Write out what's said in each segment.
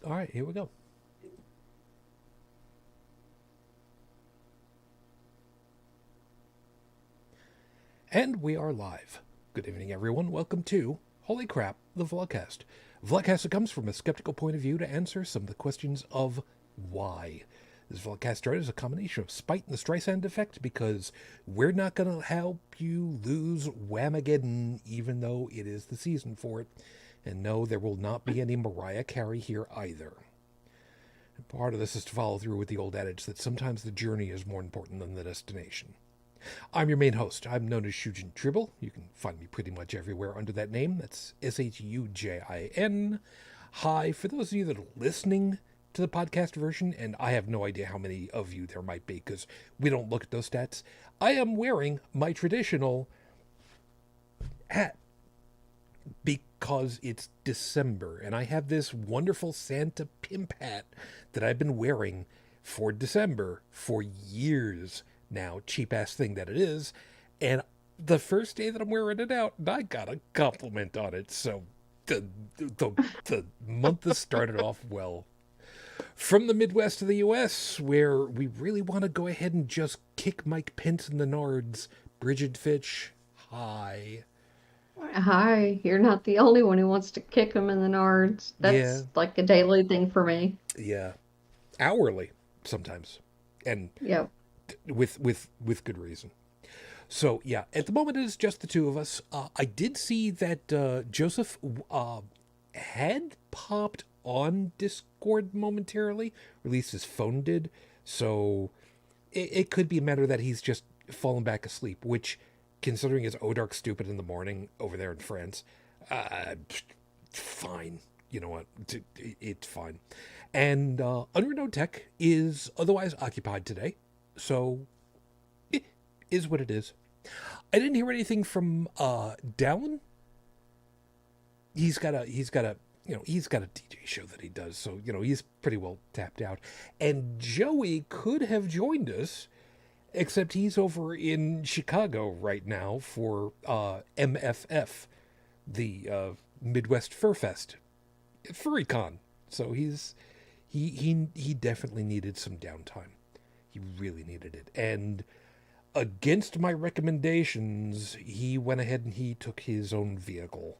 All right, here we go. And we are live. Good evening, everyone. Welcome to Holy Crap, the Vlogcast. Vlogcast that comes from a skeptical point of view to answer some of the questions of why. This Vlogcast started as a combination of spite and the Streisand effect because we're not going to help you lose Whamageddon, even though it is the season for it. And no, there will not be any Mariah Carey here either. And part of this is to follow through with the old adage that sometimes the journey is more important than the destination. I'm your main host. I'm known as Shujin Tribble. You can find me pretty much everywhere under that name. That's Shujin. Hi, for those of you that are listening to the podcast version, and I have no idea how many of you there might be because we don't look at those stats, I am wearing my traditional hat because it's December, and I have this wonderful Santa pimp hat that I've been wearing for December for years now, cheap-ass thing that it is, and the first day that I'm wearing it out, I got a compliment on it, so the month has started off well. From the Midwest of the U.S., where we really want to go ahead and just kick Mike Pence in the nards, Brigid Fitch, hi. Hi, you're not the only one who wants to kick him in the nards. That's like a daily thing for me. Yeah. Hourly, sometimes. And Yep. with good reason. So, yeah, at the moment it is just the two of us. I did see that Joseph had popped on Discord momentarily, or at least his phone did. So, it could be a matter that he's just fallen back asleep, which, considering it's dark stupid in the morning over there in France, fine. You know what? It's fine. And UnrenownedTech is otherwise occupied today, so it is what it is. I didn't hear anything from Dalan. He's got a DJ show that he does, so he's pretty well tapped out. And Joey could have joined us, except he's over in Chicago right now for MFF, the Midwest Fur Fest, FurryCon. So he definitely needed some downtime. He really needed it. And against my recommendations, he went ahead and he took his own vehicle.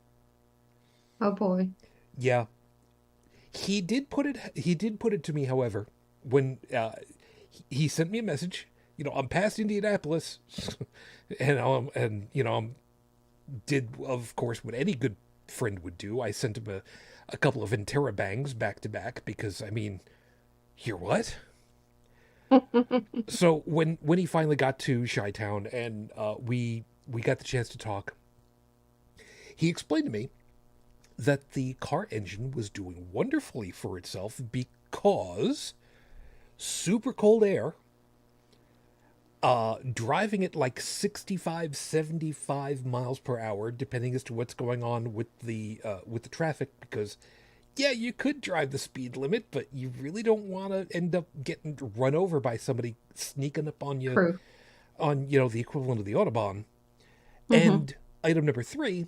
Oh boy. Yeah. He did put it to me, however, when he sent me a message. I'm past Indianapolis, and I'm did, of course, what any good friend would do. I sent him a couple of Interabangs back to back because, you're what? So when he finally got to Chi-Town and we got the chance to talk, he explained to me that the car engine was doing wonderfully for itself because super cold air, driving at like 65, 75 miles per hour, depending as to what's going on with the traffic, because yeah, you could drive the speed limit, but you really don't want to end up getting run over by somebody sneaking up on you. True. On the equivalent of the Autobahn. Mm-hmm. And item number 3,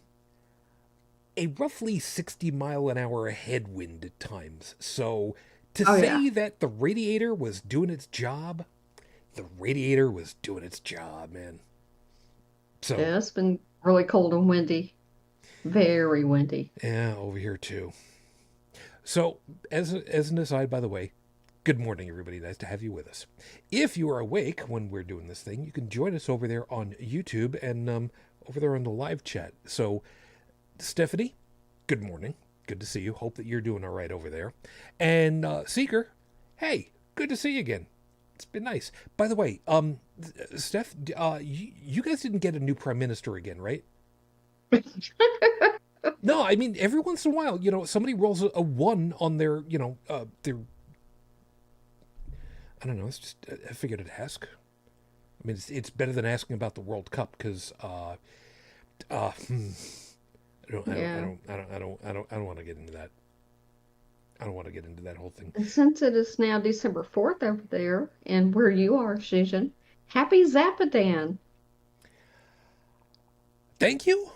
a roughly 60 mile an hour headwind at times. So to say that the radiator was doing its job, the radiator was doing its job, man. So yeah, it's been really cold and windy. Very windy. Yeah, over here too. So, as an aside, by the way, good morning, everybody. Nice to have you with us. If you are awake when we're doing this thing, you can join us over there on YouTube and over there on the live chat. So, Stephanie, good morning. Good to see you. Hope that you're doing all right over there. And Seeker, hey, good to see you again. It's been nice. By the way, Steph, you guys didn't get a new prime minister again, right? No, every once in a while, somebody rolls a 1 on their, their. I don't know. It's just I figured I'd ask. It's better than asking about the World Cup because, I don't want to get into that. I don't want to get into that whole thing. And since it is now December 4th over there, and where you are, Shujin, happy Zappadan. Thank you.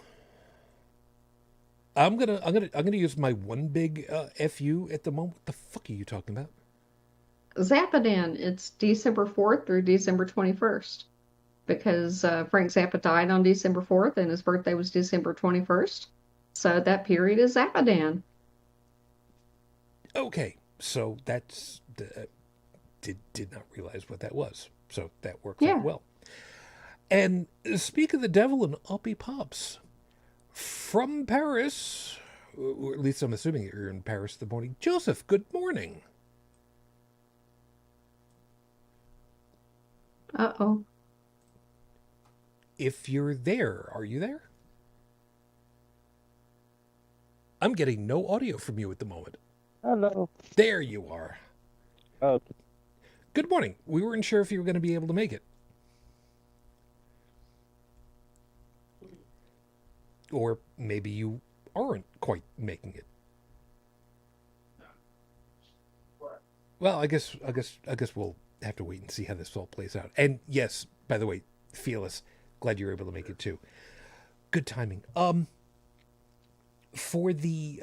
I'm gonna use my one big fu at the moment. What the fuck are you talking about? Zappadan, it's December 4th through December 21st because Frank Zappa died on December 4th and his birthday was December 21st. So that period is Zappadan. Okay, so that's did not realize what that was. So that works out Yeah. well. And speak of the devil and uppy pops from Paris, or at least I'm assuming you're in Paris this morning. Joseph, good morning. Uh-oh. If you're there, are you there? I'm getting no audio from you at the moment. Hello. There you are. Okay. Good morning. We weren't sure if you were going to be able to make it. Or maybe you aren't quite making it. Well, I guess we'll have to wait and see how this all plays out. And yes, by the way, Fearless, glad you're able to make it too. Good timing. For the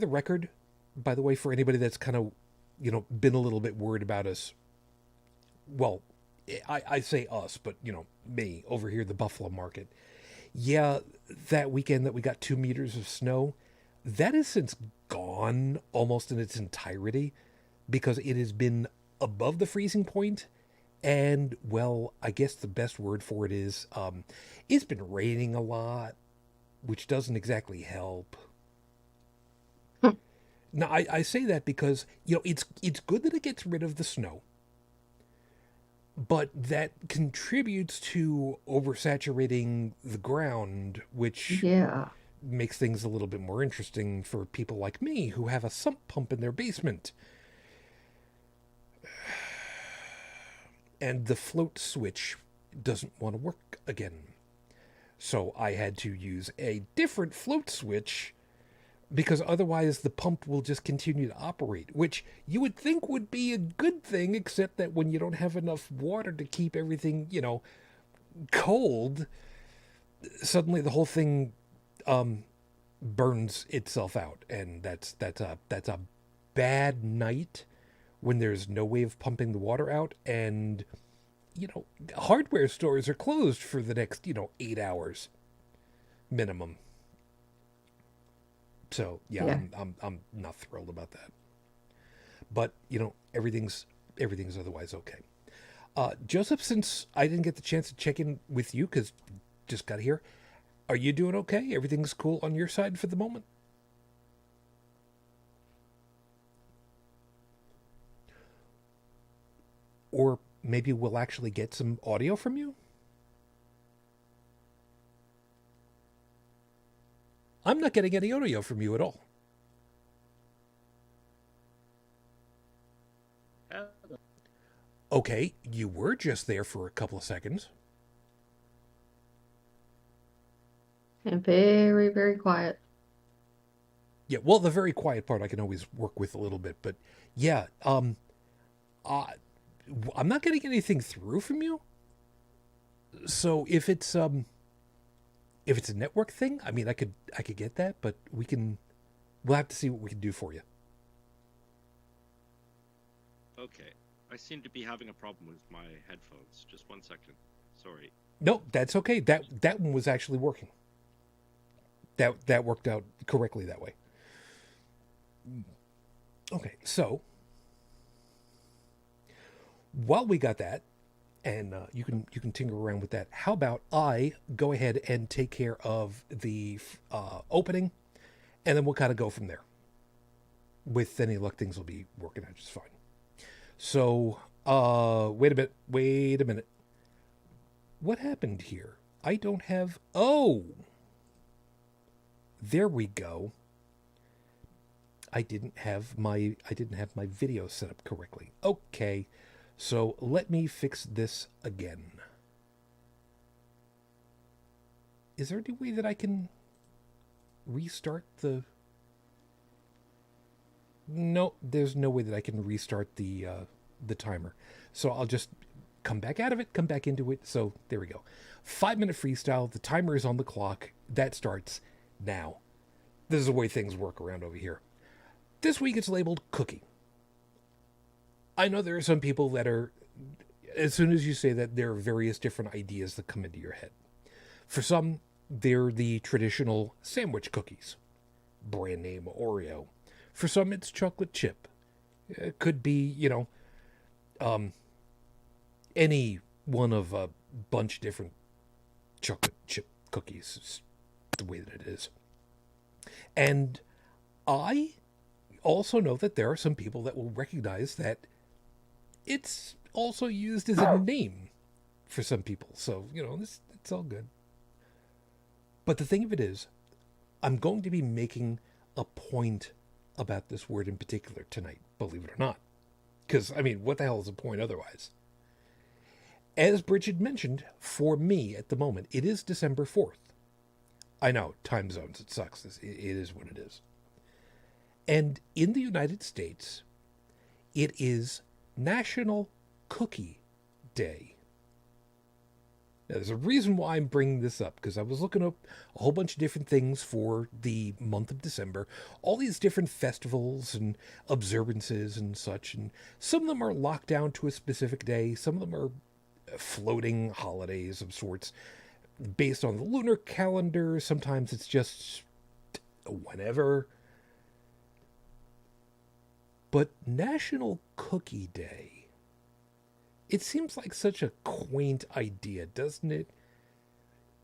record, by the way, for anybody that's kind of, been a little bit worried about us. Well, I say us, but me over here, the Buffalo market. Yeah, that weekend that we got 2 meters of snow, that has since gone almost in its entirety because it has been above the freezing point. And, well, I guess the best word for it is it's been raining a lot, which doesn't exactly help. Now, I say that because, it's good that it gets rid of the snow. But that contributes to oversaturating the ground, which Yeah. makes things a little bit more interesting for people like me who have a sump pump in their basement. And the float switch doesn't want to work again. So I had to use a different float switch because otherwise the pump will just continue to operate, which you would think would be a good thing, except that when you don't have enough water to keep everything, cold, suddenly the whole thing burns itself out, and that's a bad night when there's no way of pumping the water out, and hardware stores are closed for the next 8 hours minimum. So yeah. I'm not thrilled about that. But everything's otherwise okay. Joseph, since I didn't get the chance to check in with you because just got here, are you doing okay? Everything's cool on your side for the moment? Or maybe we'll actually get some audio from you? I'm not getting any audio from you at all. Okay, you were just there for a couple of seconds. And very, very quiet. Yeah, well, the very quiet part I can always work with a little bit, but yeah, I'm not getting anything through from you. So if it's a network thing, I mean, I could get that, but we'll have to see what we can do for you. Okay, I seem to be having a problem with my headphones. Just 1 second. Sorry. No, that's okay. That one was actually working. That worked out correctly that way. Okay, so while we got that, and you can tinker around with that, how about I go ahead and take care of the opening, and then we'll kind of go from there. With any luck, things will be working out just fine. So, wait a minute. What happened here? I don't have... Oh! There we go. I didn't have my video set up correctly. Okay. So let me fix this again. Is there any way that I can restart the... No, there's no way that I can restart the timer. So I'll just come back out of it, come back into it. So there we go. 5-minute freestyle. The timer is on the clock. That starts now. This is the way things work around over here. This week it's labeled cookie. I know there are some people that are, as soon as you say that, there are various different ideas that come into your head. For some, they're the traditional sandwich cookies, brand name Oreo. For some, it's chocolate chip. It could be, any one of a bunch of different chocolate chip cookies. It's the way that it is. And I also know that there are some people that will recognize that it's also used as a name for some people. So, it's all good. But the thing of it is, I'm going to be making a point about this word in particular tonight, believe it or not. Because, what the hell is the point otherwise? As Brigid mentioned, for me at the moment, it is December 4th. I know, time zones, it sucks. It is what it is. And in the United States, it is National Cookie Day. Now, there's a reason why I'm bringing this up, because I was looking up a whole bunch of different things for the month of December, all these different festivals and observances and such, and some of them are locked down to a specific day, some of them are floating holidays of sorts, based on the lunar calendar. Sometimes it's just whenever. But National Cookie Day, it seems like such a quaint idea, doesn't it?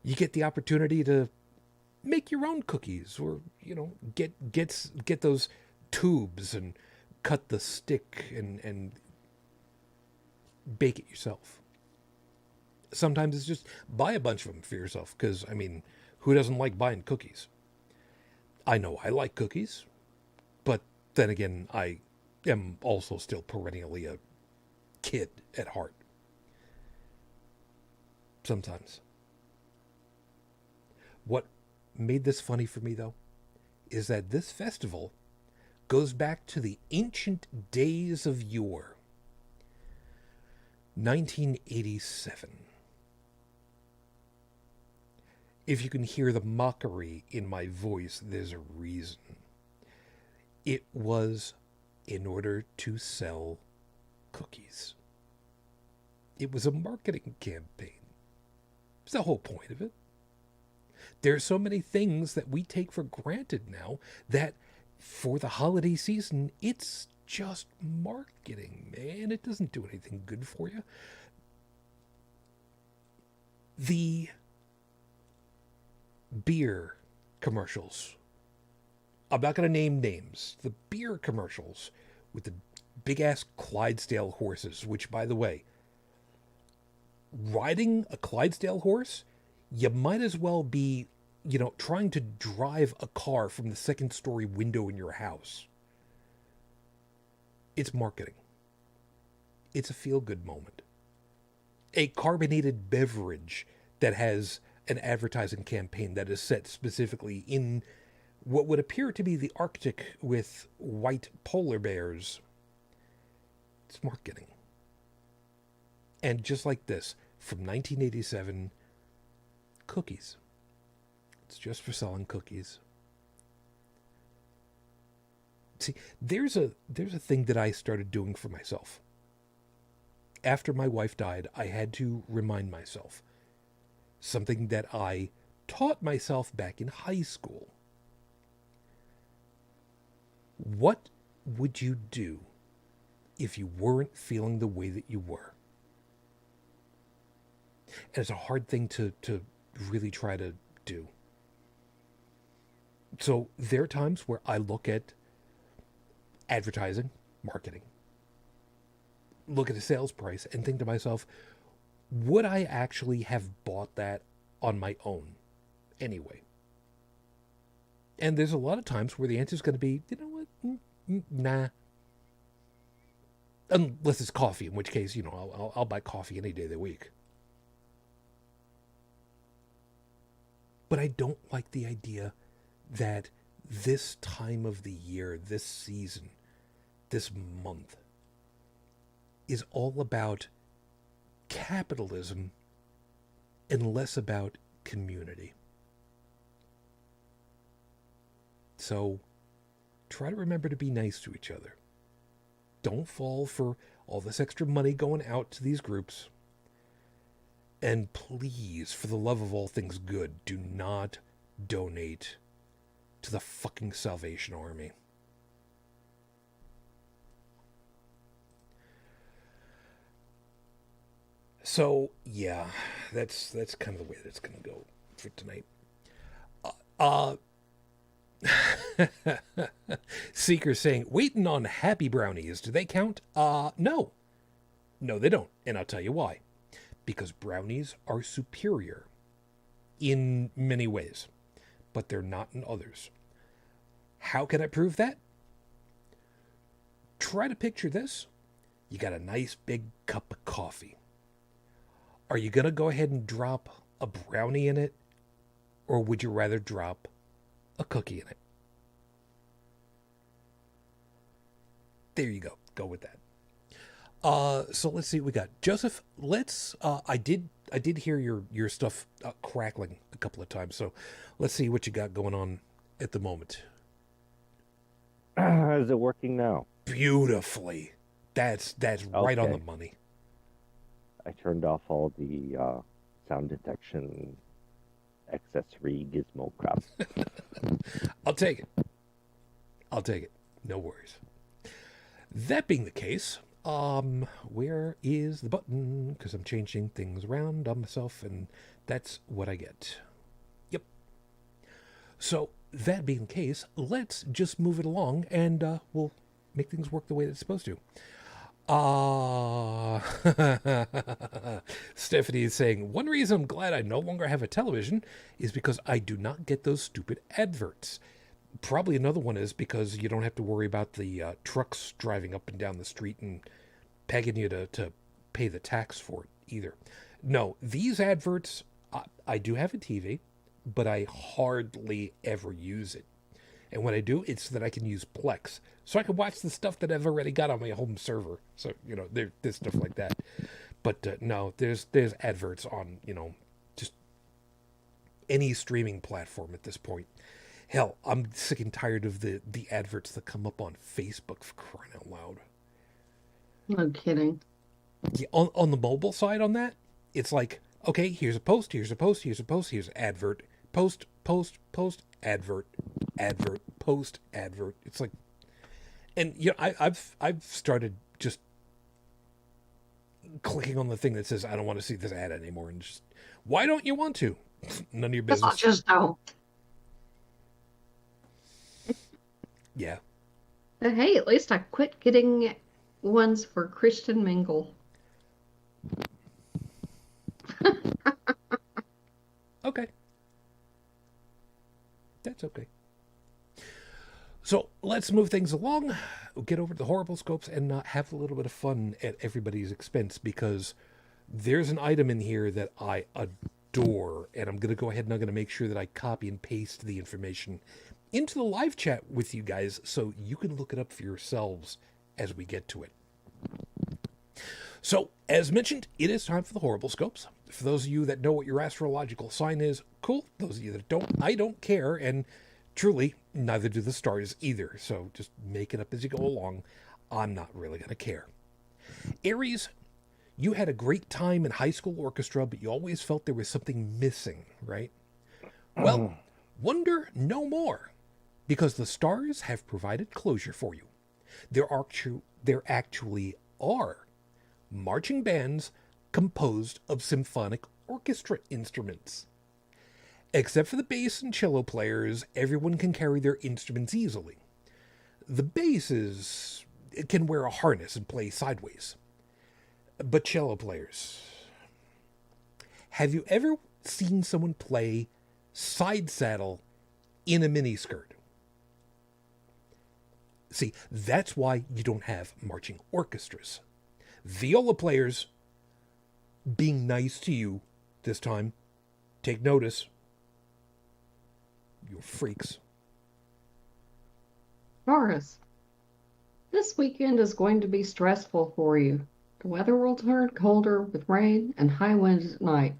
You get the opportunity to make your own cookies, or get those tubes and cut the stick and bake it yourself. Sometimes it's just buy a bunch of them for yourself, because, who doesn't like buying cookies? I know I like cookies, but then again, I am also still perennially a kid at heart. Sometimes. What made this funny for me, though, is that this festival goes back to the ancient days of yore. 1987. If you can hear the mockery in my voice, there's a reason. It was in order to sell cookies. It was a marketing campaign. It's the whole point of it. There are so many things that we take for granted now that for the holiday season, it's just marketing, man. It doesn't do anything good for you. The beer commercials. I'm not going to name names. The beer commercials with the big-ass Clydesdale horses, which, by the way, riding a Clydesdale horse, you might as well be, trying to drive a car from the second-story window in your house. It's marketing. It's a feel-good moment. A carbonated beverage that has an advertising campaign that is set specifically in what would appear to be the Arctic with white polar bears. It's marketing. And just like this, from 1987, cookies. It's just for selling cookies. See, there's a thing that I started doing for myself. After my wife died, I had to remind myself. Something that I taught myself back in high school. What would you do if you weren't feeling the way that you were? And it's a hard thing to really try to do. So there are times where I look at advertising, marketing, look at a sales price and think to myself, would I actually have bought that on my own anyway? And there's a lot of times where the answer is going to be, you know what, nah. Unless it's coffee, in which case, I'll buy coffee any day of the week. But I don't like the idea that this time of the year, this season, this month, is all about capitalism and less about community. So try to remember to be nice to each other. Don't fall for all this extra money going out to these groups. And please, for the love of all things good, do not donate to the fucking Salvation Army. So, yeah, that's kind of the way that's going to go for tonight. Seeker saying, waiting on happy brownies, do they count? No. No, they don't. And I'll tell you why. Because brownies are superior in many ways, but they're not in others. How can I prove that? Try to picture this. You got a nice big cup of coffee. Are you going to go ahead and drop a brownie in it? Or would you rather drop a cookie in it? There you go. Go with that. So let's see what we got. Joseph, let's, I did hear your stuff crackling a couple of times. So let's see what you got going on at the moment. Is it working now? Beautifully. That's right on the money. I turned off all the sound detection accessory gizmo crap. I'll take it. No worries. That being the case, where is the button? Because I'm changing things around on myself, and that's what I get. Yep. So, that being the case, let's just move it along, and we'll make things work the way it's supposed to. Stephanie is saying, one reason I'm glad I no longer have a television is because I do not get those stupid adverts. Probably another one is because you don't have to worry about the trucks driving up and down the street and pegging you to pay the tax for it either. No, these adverts, I do have a TV, but I hardly ever use it. And when I do, it's so that I can use Plex. So I can watch the stuff that I've already got on my home server. So, there's stuff like that. But no, there's adverts on, just any streaming platform at this point. Hell, I'm sick and tired of the adverts that come up on Facebook, for crying out loud. No kidding. Yeah, on the mobile side on that, it's like, okay, here's a post, here's an advert, post, advert, post, advert. It's like, and I've started just clicking on the thing that says I don't want to see this ad anymore, and just, why don't you want to? None of your business. I just don't. Yeah. But hey, at least I quit getting ones for Christian Mingle. Okay. That's okay. So let's move things along. We'll get over to the horrible scopes and have a little bit of fun at everybody's expense, because there's an item in here that I adore, and I'm going to go ahead and I'm going to make sure that I copy and paste the information into the live chat with you guys so you can look it up for yourselves as we get to it. So, as mentioned, it is time for the horrible scopes. For those of you that know what your astrological sign is, cool. Those of you that don't, I don't care, and truly, neither do the stars either. So just make it up as you go along. I'm not really going to care. Aries, you had a great time in high school orchestra, but you always felt there was something missing, right? Well, wonder no more, because the stars have provided closure for you. There actually are marching bands composed of symphonic orchestra instruments. Except for the bass and cello players, everyone can carry their instruments easily. The basses can wear a harness and play sideways. But cello players, have you ever seen someone play side saddle in a miniskirt? See, that's why you don't have marching orchestras. Viola players, being nice to you this time, take notice. You're freaks. Taurus, this weekend is going to be stressful for you. The weather will turn colder with rain and high winds at night.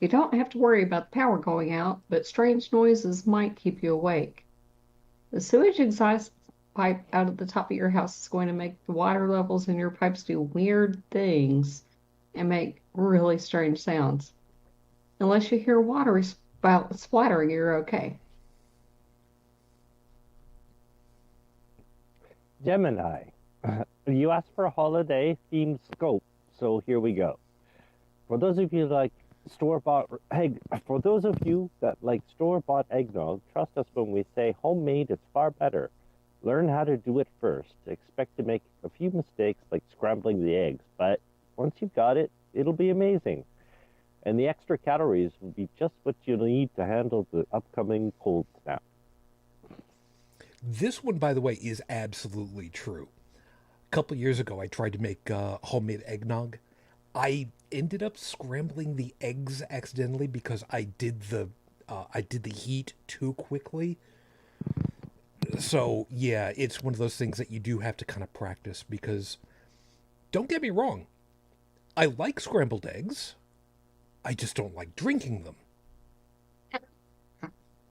You don't have to worry about the power going out, but strange noises might keep you awake. The sewage exhaust pipe out of the top of your house is going to make the water levels in your pipes do weird things and make really strange sounds. Unless you hear water splattering, you're okay. Gemini, you asked for a holiday themed scope, so here we go. For those of you like for those of you that like store-bought eggnog, trust us when we say homemade is far better. Learn how to do it first. Expect to make a few mistakes like scrambling the eggs, but once you've got it, it'll be amazing. And the extra calories will be just what you need to handle the upcoming cold snap. This one, by the way, is absolutely true. A couple years ago, I tried to make homemade eggnog. I ended up scrambling the eggs accidentally because I did the heat too quickly. So yeah, it's one of those things that you do have to kind of practice because, don't get me wrong, I like scrambled eggs. I just don't like drinking them.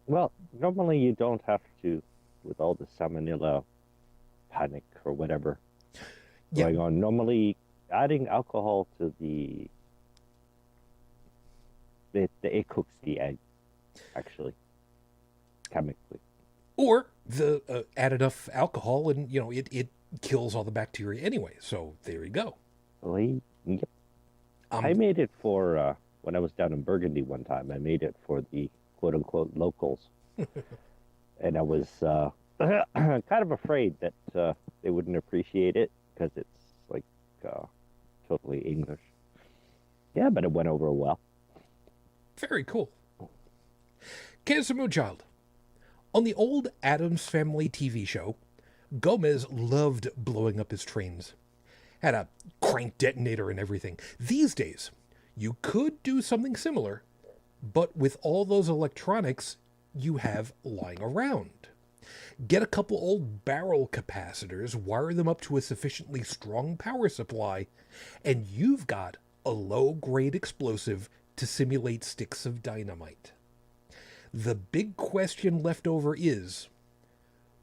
Well, normally you don't have to, with all the salmonella panic or whatever going on. Normally, adding alcohol to it cooks the egg, actually, chemically. Or add enough alcohol and it kills all the bacteria anyway. So there you go. Yep. I made it for when I was down in Burgundy one time. I made it for the quote unquote locals, and I was kind of afraid that they wouldn't appreciate it because it's like totally English. Yeah, but it went over well. Very cool. Casimir Child. On the old Addams Family TV show, Gomez loved blowing up his trains. Had a crank detonator and everything. These days, you could do something similar, but with all those electronics you have lying around. Get a couple old barrel capacitors, wire them up to a sufficiently strong power supply, and you've got a low-grade explosive to simulate sticks of dynamite. The big question left over is,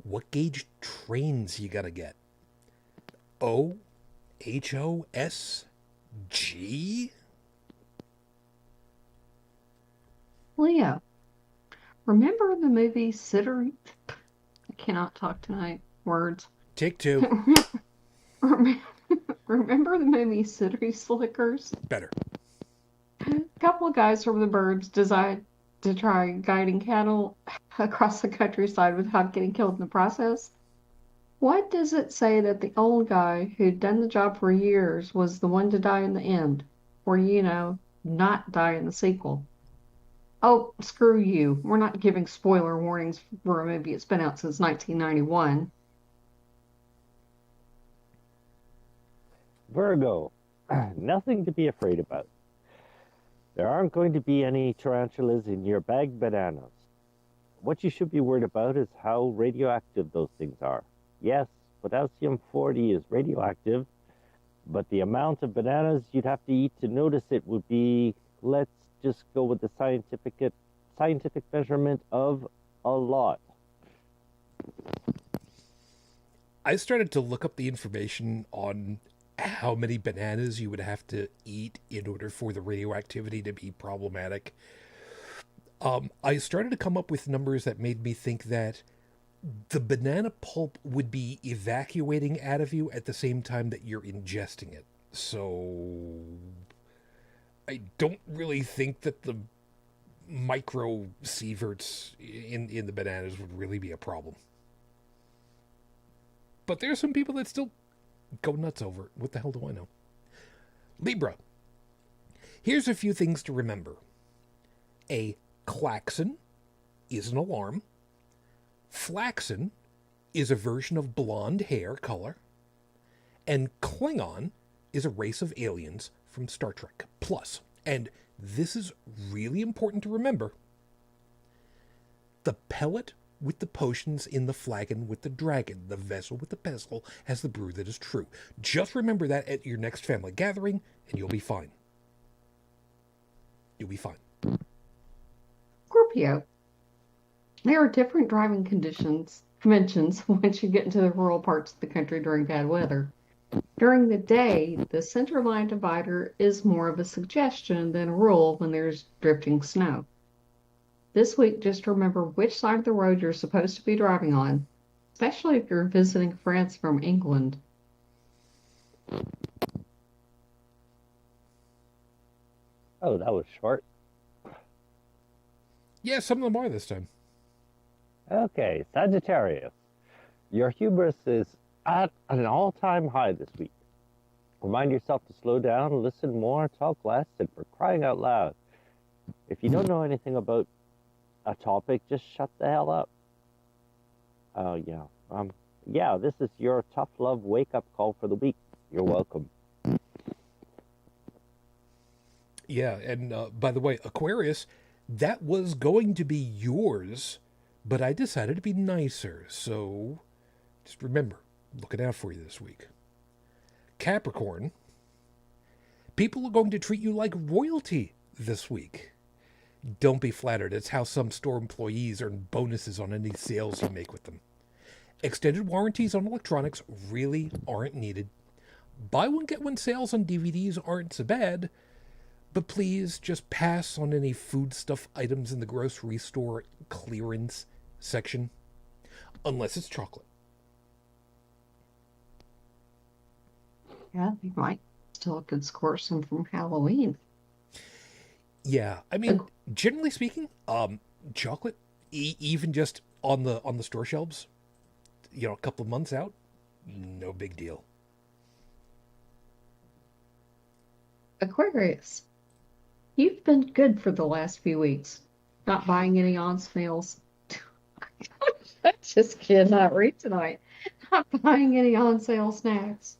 what gauge trains you gotta get? O, H, O, S, G? Leo, remember the movie City? I cannot talk tonight. Words. Take two. Remember the movie City Slickers? Better. A couple of guys from the burbs decided to try guiding cattle across the countryside without getting killed in the process. What does it say that the old guy who'd done the job for years was the one to die in the end? Or, not die in the sequel? Oh, screw you. We're not giving spoiler warnings for a movie that's been out since 1991. Virgo, nothing to be afraid about. There aren't going to be any tarantulas in your bagged bananas. What you should be worried about is how radioactive those things are. Yes, potassium-40 is radioactive, but the amount of bananas you'd have to eat to notice it would be, let's just go with the scientific measurement of a lot. I started to look up the information on how many bananas you would have to eat in order for the radioactivity to be problematic. I started to come up with numbers that made me think that the banana pulp would be evacuating out of you at the same time that you're ingesting it. So I don't really think that the micro sieverts in the bananas would really be a problem. But there's some people that still go nuts over it. What the hell do I know? Libra. Here's a few things to remember. A klaxon is an alarm. Flaxen is a version of blonde hair color. And Klingon is a race of aliens from Star Trek. Plus, and this is really important to remember, the pellet with the potions in the flagon with the dragon, the vessel with the pestle, has the brew that is true. Just remember that at your next family gathering, and you'll be fine. You'll be fine. Scorpio. There are different driving conditions mentions once you get into the rural parts of the country during bad weather. During the day, the center line divider is more of a suggestion than a rule when there's drifting snow. This week, just remember which side of the road you're supposed to be driving on, especially if you're visiting friends from England. Oh, that was short. Yeah, some of them are this time. Okay, Sagittarius. Your hubris is at an all-time high this week. Remind yourself to slow down, listen more, talk less, and for crying out loud. If you don't know anything about a topic, just shut the hell up. Oh, yeah. Yeah, this is your tough love wake-up call for the week. You're welcome. Yeah, and by the way, Aquarius, that was going to be yours, but I decided to be nicer, so just remember, looking out for you this week. Capricorn, people are going to treat you like royalty this week. Don't be flattered. It's how some store employees earn bonuses on any sales you make with them. Extended warranties on electronics really aren't needed. Buy one, get one sales on DVDs aren't so bad, but please just pass on any foodstuff items in the grocery store clearance section, unless it's chocolate. Yeah, you might still could score some from Halloween. Yeah, I mean, generally speaking, chocolate, even just on the store shelves, a couple of months out, no big deal. Aquarius, you've been good for the last few weeks, not buying any on sales. I just cannot read tonight. Not buying any on sale snacks.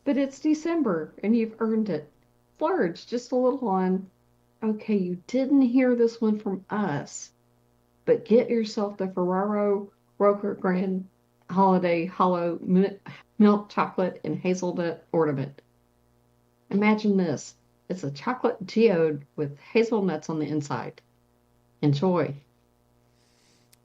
But it's December and you've earned it. Splurge just a little on, okay, you didn't hear this one from us, but get yourself the Ferrero Rocher Grand Holiday Hollow Milk Chocolate and Hazelnut Ornament. Imagine this. It's a chocolate geode with hazelnuts on the inside. Enjoy.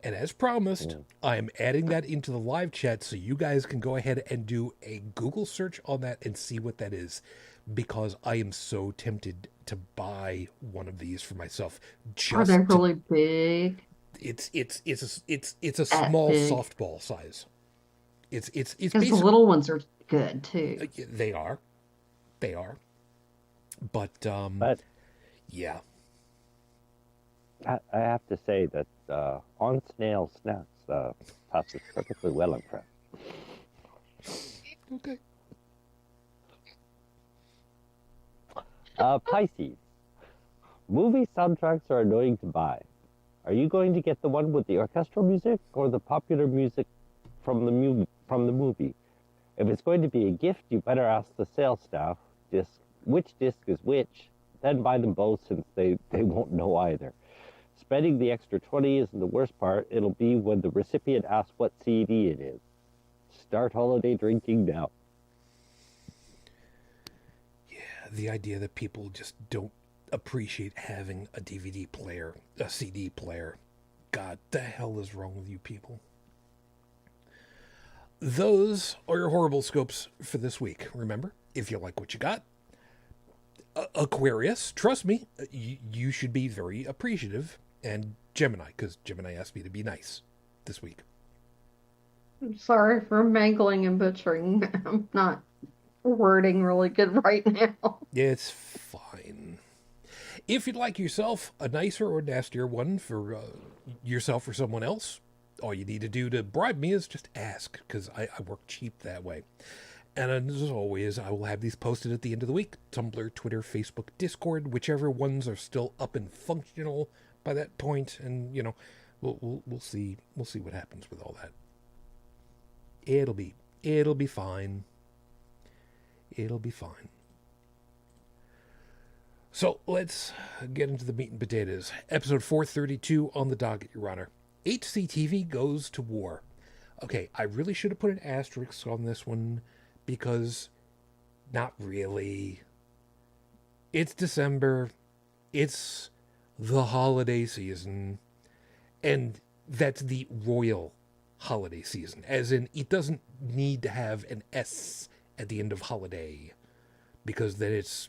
And as promised, I am adding that into the live chat so you guys can go ahead and do a Google search on that and see what that is, because I am so tempted to buy one of these for myself. Are they really big? It's a small big. softball size. It's because the little ones are good too. They are, but yeah. I have to say that on snail snacks passes perfectly well in France. Okay. Pisces. Movie soundtracks are annoying to buy. Are you going to get the one with the orchestral music or the popular music from the movie? If it's going to be a gift, you better ask the sales staff which disc is which, then buy them both since they won't know either. Spending the extra 20 isn't the worst part. It'll be when the recipient asks what CD it is. Start holiday drinking now. Yeah, the idea that people just don't appreciate having a DVD player, a CD player. God, the hell is wrong with you people? Those are your horrible scopes for this week. Remember, if you like what you got, Aquarius, trust me, you should be very appreciative. And Gemini, because Gemini asked me to be nice this week. I'm sorry for mangling and butchering. I'm not wording really good right now. It's fine. If you'd like yourself a nicer or nastier one for yourself or someone else, all you need to do to bribe me is just ask, because I work cheap that way. And as always, I will have these posted at the end of the week. Tumblr, Twitter, Facebook, Discord, whichever ones are still up and functional by that point. And, we'll see what happens with all that. It'll be fine. It'll be fine. So let's get into the meat and potatoes. Episode 432 on the docket, Your Honor. HCTV Goes To War. Okay, I really should have put an asterisk on this one, because not really. It's December. It's the holiday season. And that's the royal holiday season, as in it doesn't need to have an S at the end of holiday, because then it's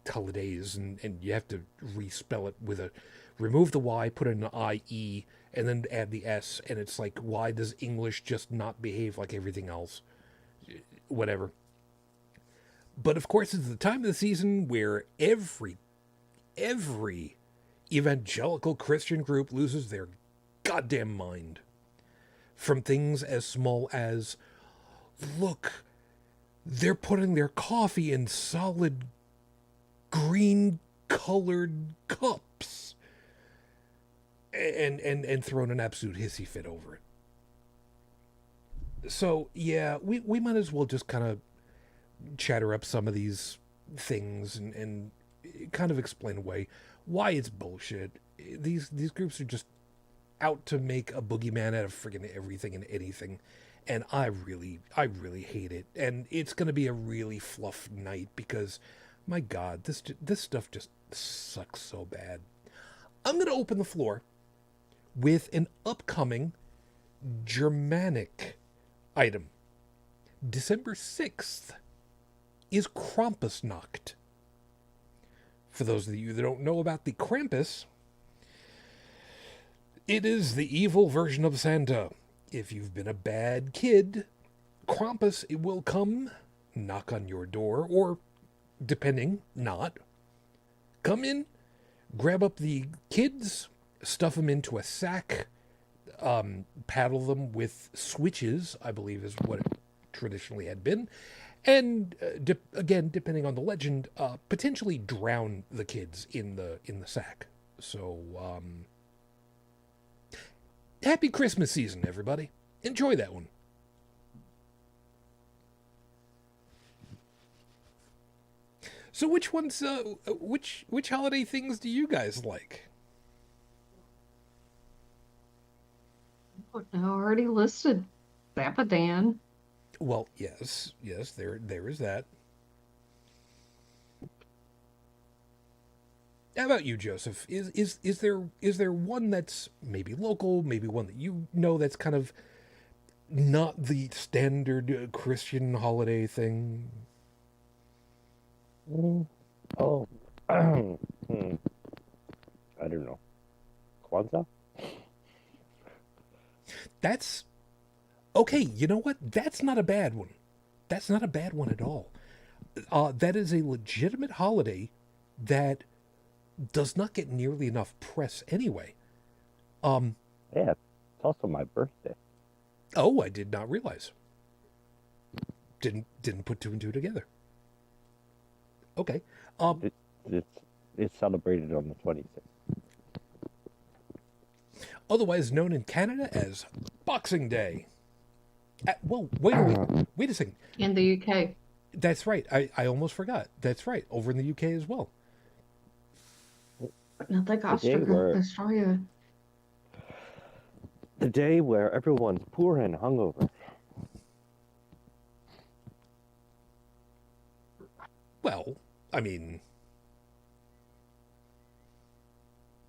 holidays, and you have to respell it with remove the Y, put in an IE, and then add the S, and it's like, why does English just not behave like everything else? Whatever. But of course, it's the time of the season where every evangelical Christian group loses their goddamn mind. From things as small as, look, they're putting their coffee in solid green colored cups, and throwing an absolute hissy fit over it. So yeah, we might as well just kind of chatter up some of these things and kind of explain away why it's bullshit. These groups are just out to make a boogeyman out of friggin' everything and anything, and I really hate it. And it's going to be a really fluff night because, my God, this stuff just sucks so bad. I'm going to open the floor with an upcoming Germanic item. December 6th is Krampusnacht. For those of you that don't know about the Krampus, it is the evil version of Santa. If you've been a bad kid, Krampus will come, knock on your door, or, depending, not. Come in, grab up the kids, stuff them into a sack, paddle them with switches, I believe is what it traditionally had been, and again, depending on the legend, potentially drown the kids in the sack. So, happy Christmas season, everybody. Enjoy that one. So which ones, which holiday things do you guys like? I already listed Zapodan. Well, yes, there is that. How about you, Joseph? Is there one that's maybe local, maybe one that you know that's kind of not the standard Christian holiday thing? Oh, I don't know. Kwanzaa? That's okay. You know what? That's not a bad one. That's not a bad one at all. That is a legitimate holiday that does not get nearly enough press anyway. Yeah, it's also my birthday. Oh, I did not realize. Didn't put two and two together. Okay. It's celebrated on the 26th. Otherwise known in Canada as Boxing Day. Well, wait a second. In the UK. That's right. I almost forgot. That's right. Over in the UK as well. I think Australia. The day where everyone's poor and hungover. Well, I mean,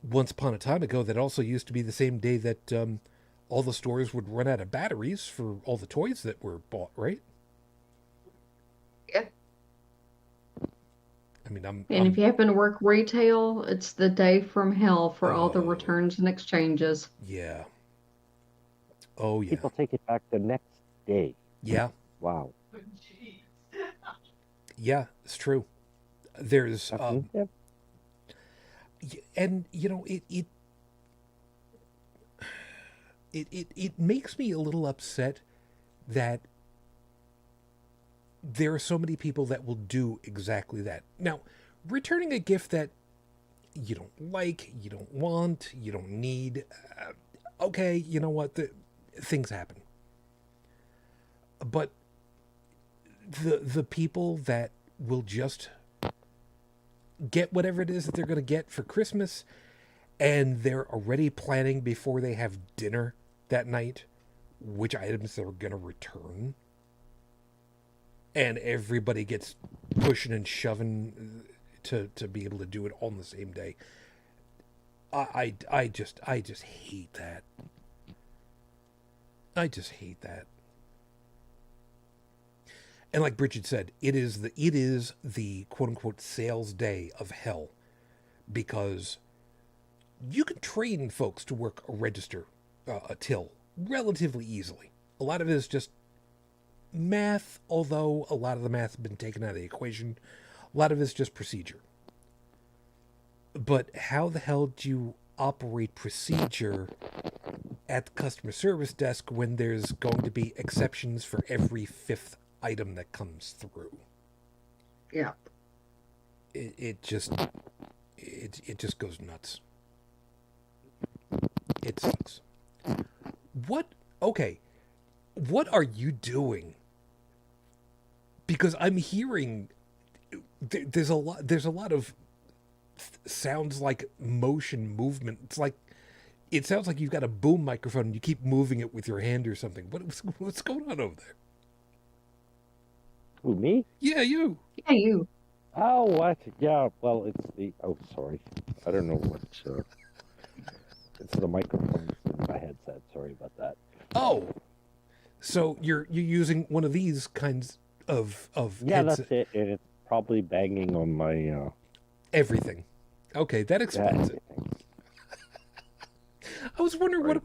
once upon a time ago, that also used to be the same day that all the stores would run out of batteries for all the toys that were bought, right? Yeah. I mean, if you happen to work retail, it's the day from hell for all the returns and exchanges. Yeah. Oh, yeah. People take it back the next day. Yeah. Wow. Yeah, it's true. There's and you know it makes me a little upset that there are so many people that will do exactly that. Now, returning a gift that you don't like, you don't want, you don't need, okay, you know what, things happen. But the people that will just get whatever it is that they're going to get for Christmas, and they're already planning before they have dinner that night which items they're going to return, and everybody gets pushing and shoving to be able to do it all on the same day. I just hate that. I just hate that. And like Brigid said, it is the quote unquote sales day of hell, because you can train folks to work a register, a till, relatively easily. A lot of it is just math, although a lot of the math has been taken out of the equation. A lot of it is just procedure. But how the hell do you operate procedure at the customer service desk when there's going to be exceptions for every fifth item that comes through? Yeah. It just goes nuts. It sucks. What are you doing? Because I'm hearing there's a lot of sounds like motion movement. It sounds like you've got a boom microphone and you keep moving it with your hand or something. What's going on over there? Who, me? Yeah, you. Yeah, you. Oh, what? Yeah, well, it's the... Oh, sorry. I don't know what... it's the microphones in my headset. Sorry about that. Oh. So you're using one of these kinds of Yeah, headset. that's it. And it's probably banging on my... Everything. Okay, that explains it. I was wondering what...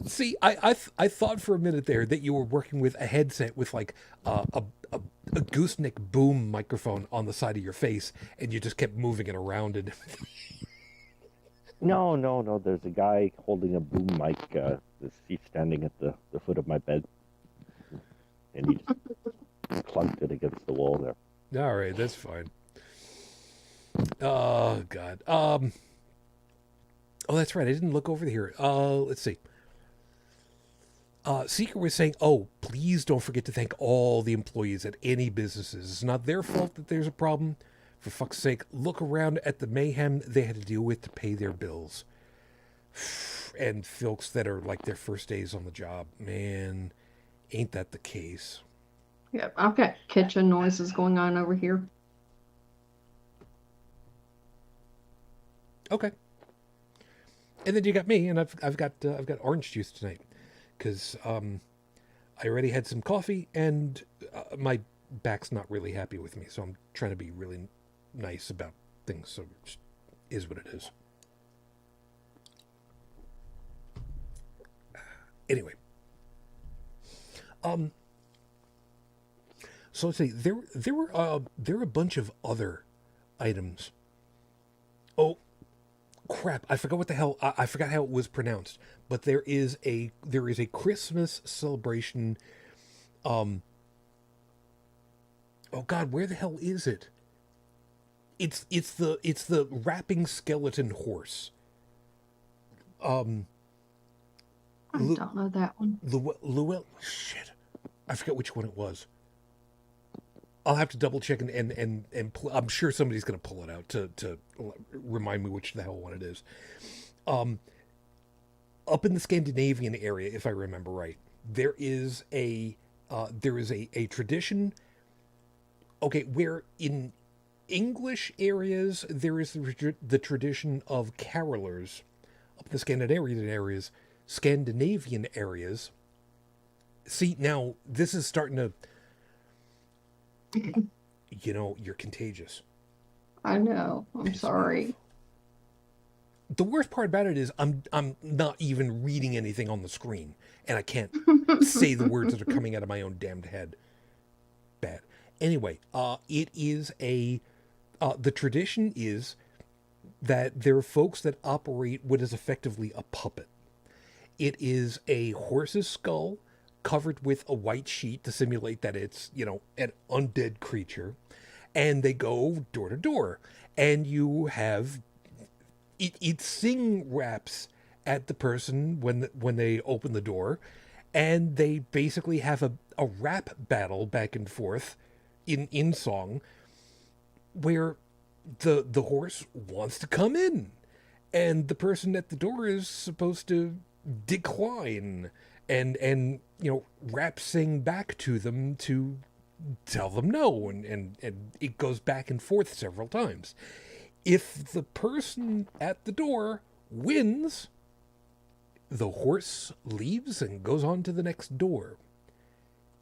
See, I thought for a minute there that you were working with a headset with like a gooseneck boom microphone on the side of your face, and you just kept moving it around. And No. There's a guy holding a boom mic. He's standing at the foot of my bed. And he just clunked it against the wall there. all right, that's fine. Oh, God. Oh, that's right. I didn't look over here. Let's see. Seeker was saying, oh, please don't forget to thank all the employees at any businesses. It's not their fault that there's a problem. For fuck's sake, look around at the mayhem they had to deal with to pay their bills. And folks that are like their first days on the job. Man, ain't that the case? Yeah, I've got kitchen noises going on over here. Okay. And then you got me, and I've got orange juice tonight, because I already had some coffee, and my back's not really happy with me, so I'm trying to be really nice about things. So it just is what it is. Anyway, so let's see. There were a bunch of other items. Oh, crap! I forgot what the hell. I forgot how it was pronounced. But there is a Christmas celebration. Oh God, where the hell is it? It's the rapping skeleton horse. I don't know that one. Lwyd. Shit, I forget which one it was. I'll have to double check and I'm sure somebody's going to pull it out to remind me which the hell one it is. Up in the Scandinavian area, if I remember right, there is a tradition. Okay, where in English areas there is the tradition of carolers. Up in the Scandinavian areas. See, now this is starting to. You know, you're contagious. I know. I'm sorry. The worst part about it is I'm not even reading anything on the screen, and I can't say the words that are coming out of my own damned head. Bad. Anyway, it is the tradition is that there are folks that operate what is effectively a puppet. It is a horse's skull covered with a white sheet to simulate that it's, an undead creature. And they go door to door. And you have... It sing raps at the person when they open the door. And they basically have a rap battle back and forth in song where the horse wants to come in. And the person at the door is supposed to decline and rap sing back to them to tell them no, and it goes back and forth several times. If the person at the door wins, the horse leaves and goes on to the next door.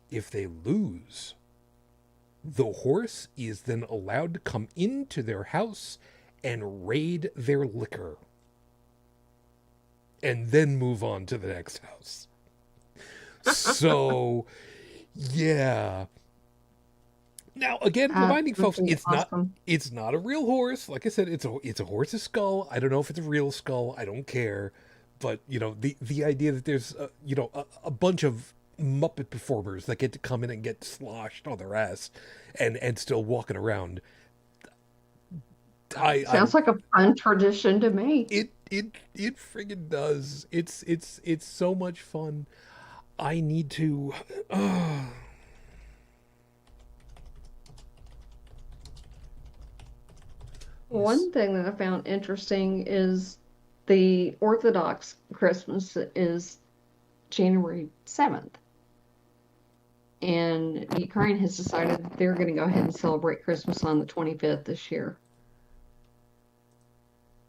If they lose, the horse is then allowed to come into their house and raid their liquor. And then move on to the next house. So, yeah. Now, again, reminding folks, it's not a real horse. Like I said, it's a horse's skull. I don't know if it's a real skull. I don't care. But, you know, the idea that there's, a bunch of Muppet performers that get to come in and get sloshed on their ass and still walking around. Sounds like a fun tradition to me. It friggin' does. It's so much fun. I need to. One thing that I found interesting is the Orthodox Christmas is January 7th. And Ukraine has decided they're going to go ahead and celebrate Christmas on the 25th this year.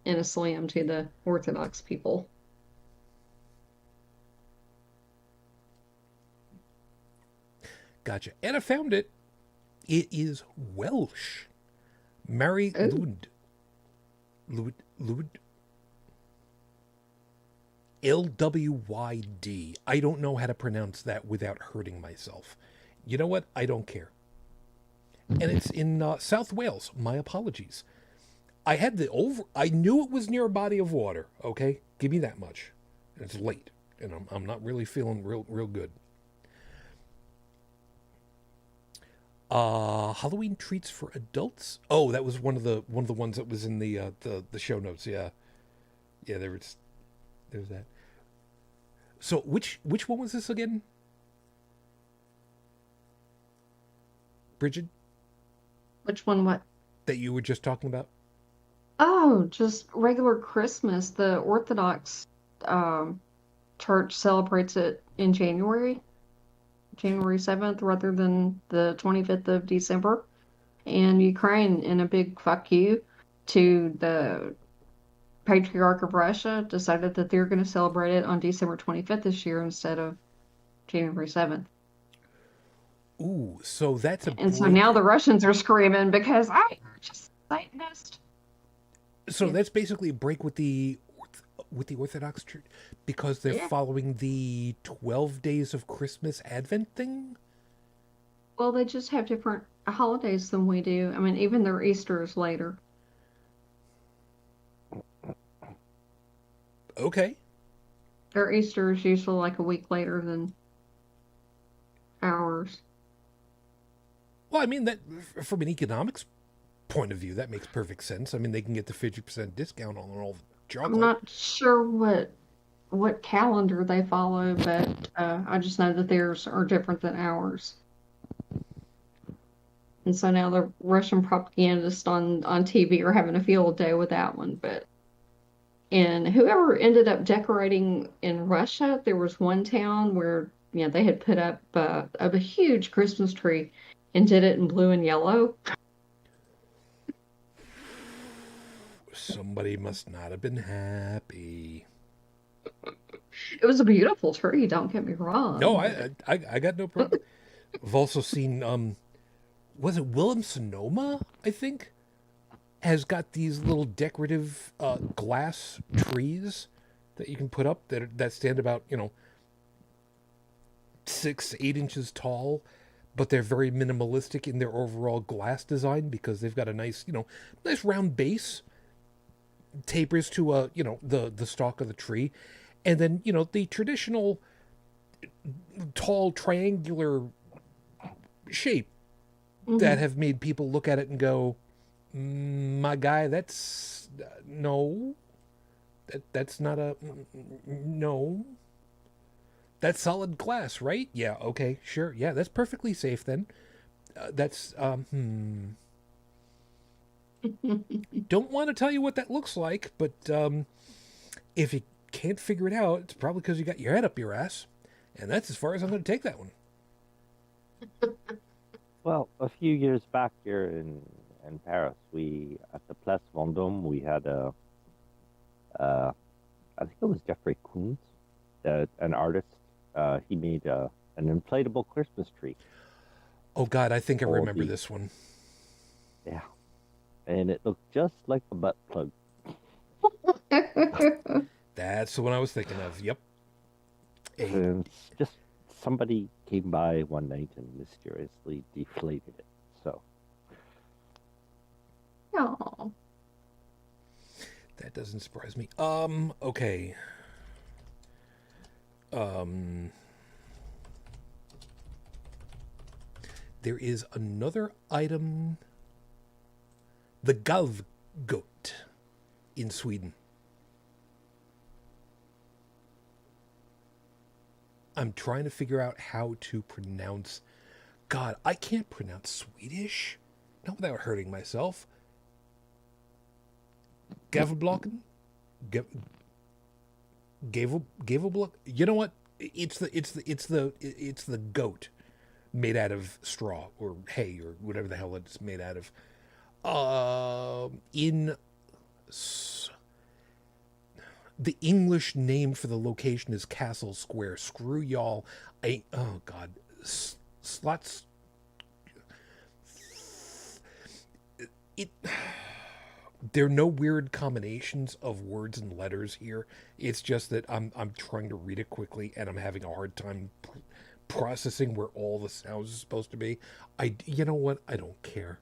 In a slam to the Orthodox people. Gotcha. And I found it. It is Welsh. Mary Lwyd. Lwyd. Lwyd. I don't know how to pronounce that without hurting myself. You know what? I don't care. And it's in South Wales. My apologies. I knew it was near a body of water. Okay, give me that much. It's late, and I'm not really feeling real good. Halloween treats for adults. Oh, that was one of the ones that was in the show notes. Yeah, there's that. So which one was this again? Brigid? Which one? What? That you were just talking about? Oh, just regular Christmas. The Orthodox church celebrates it in January 7th, rather than the 25th of December. And Ukraine, in a big fuck you to the Patriarch of Russia, decided that they're going to celebrate it on December 25th this year instead of January 7th. Ooh, so that's a And so now the Russians are screaming because I just Satanist. So that's basically a break with the Orthodox Church because they're following the 12 days of Christmas Advent thing? Well, they just have different holidays than we do. I mean, even their Easter is later. Okay. Their Easter is usually like a week later than ours. Well, I mean, that from an economics point of view, that makes perfect sense. I mean, they can get the 50% discount on all the chocolate. I'm not sure what calendar they follow, but I just know that theirs are different than ours. And so now the Russian propagandists on TV are having a field day with that one. And whoever ended up decorating in Russia, there was one town where they had put up a huge Christmas tree and did it in blue and yellow. Somebody must not have been happy. It was a beautiful tree, don't get me wrong. No, I got no problem. I've also seen, was it Williams-Sonoma, I think, has got these little decorative glass trees that you can put up that stand about, 6-8 inches tall, but they're very minimalistic in their overall glass design because they've got a nice, nice round base. Tapers to the stalk of the tree, and then the traditional tall triangular shape that have made people look at it and go, my guy, that's no, that's not a no, that's solid glass, right? Yeah, okay, sure, yeah, that's perfectly safe then. That's Don't want to tell you what that looks like, but if you can't figure it out, it's probably because you got your head up your ass. And that's as far as I'm going to take that one. Well, a few years back here in Paris, we, at the Place Vendôme, we had I think it was Jeffrey Koons an artist. He made an inflatable Christmas tree. Oh God, I think I for remember the- this one. Yeah, and it looked just like a butt plug. That's the one I was thinking of. Yep. And just somebody came by one night and mysteriously deflated it. So Oh, That doesn't surprise me. Okay. There is another item. The Gävle Goat in Sweden. I'm trying to figure out how to pronounce. God, I can't pronounce Swedish. Not without hurting myself. Gävleblocken? Gävleblock? You know what? It's the goat made out of straw or hay or whatever the hell it's made out of. The English name for the location is Castle Square. Screw y'all. Oh God. Slots. There are no weird combinations of words and letters here. It's just that I'm trying to read it quickly and I'm having a hard time processing where all the sounds are supposed to be. You know what? I don't care.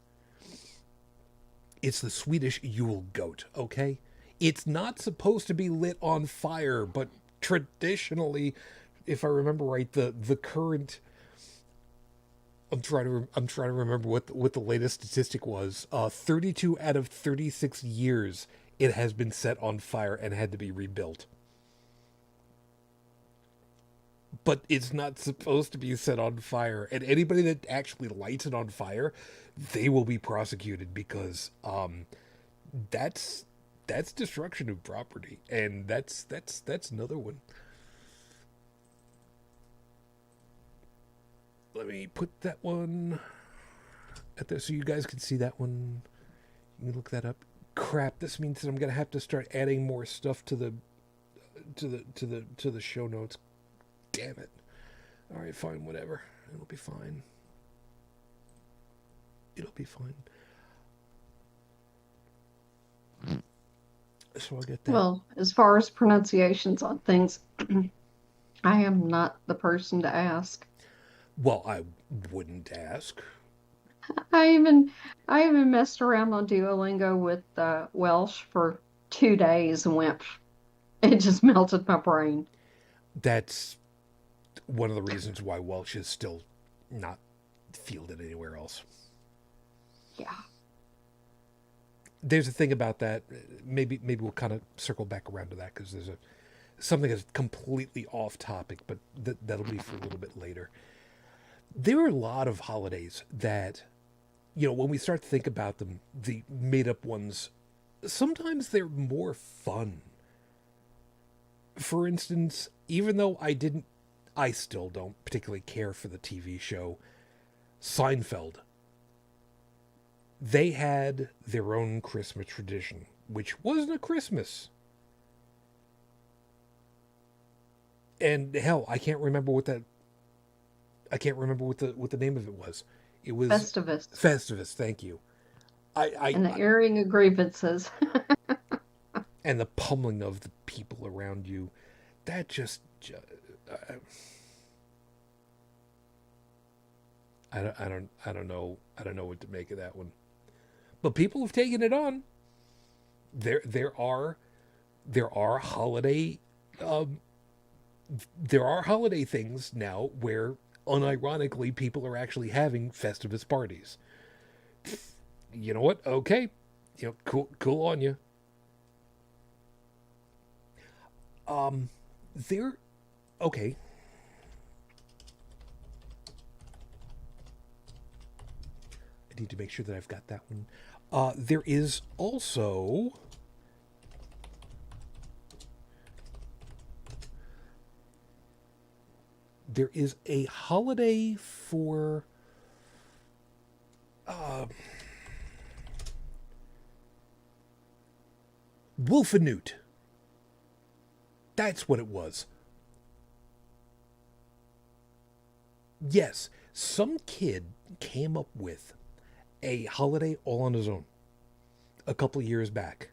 It's the Swedish Yule Goat, okay? It's not supposed to be lit on fire, but traditionally, if I remember right, the current. I'm trying to remember what the latest statistic was. 32 out of 36 years it has been set on fire and had to be rebuilt. But it's not supposed to be set on fire, and anybody that actually lights it on fire, they will be prosecuted because that's destruction of property, and that's another one. Let me put that one at there so you guys can see that one. You can look that up. Crap! This means that I'm gonna have to start adding more stuff to the show notes. Damn it! All right, fine, whatever. It'll be fine. It'll be fine. So I'll get that. well, as far as pronunciations on things, I am not the person to ask. Well, I wouldn't ask. I even messed around on Duolingo with Welsh for 2 days and went. It just melted my brain. That's one of the reasons why Welsh is still not fielded anywhere else. Yeah. There's a thing about that. Maybe we'll kind of circle back around to that because there's something that's completely off topic, but that'll be for a little bit later. There are a lot of holidays that, when we start to think about them, the made-up ones, sometimes they're more fun. For instance, even though I still don't particularly care for the TV show Seinfeld, they had their own Christmas tradition, which wasn't a Christmas. And hell, I can't remember what the name of it was. It was Festivus. Festivus, thank you. And the airing of grievances. And the pummeling of the people around you. That just I don't know what to make of that one. But people have taken it on. There are holiday things now where unironically people are actually having Festivus parties. You know what? Okay. Cool on you. Okay. I need to make sure that I've got that one. There is also a holiday for Wolfenoot. That's what it was. Yes, some kid came up with a holiday all on his own a couple of years back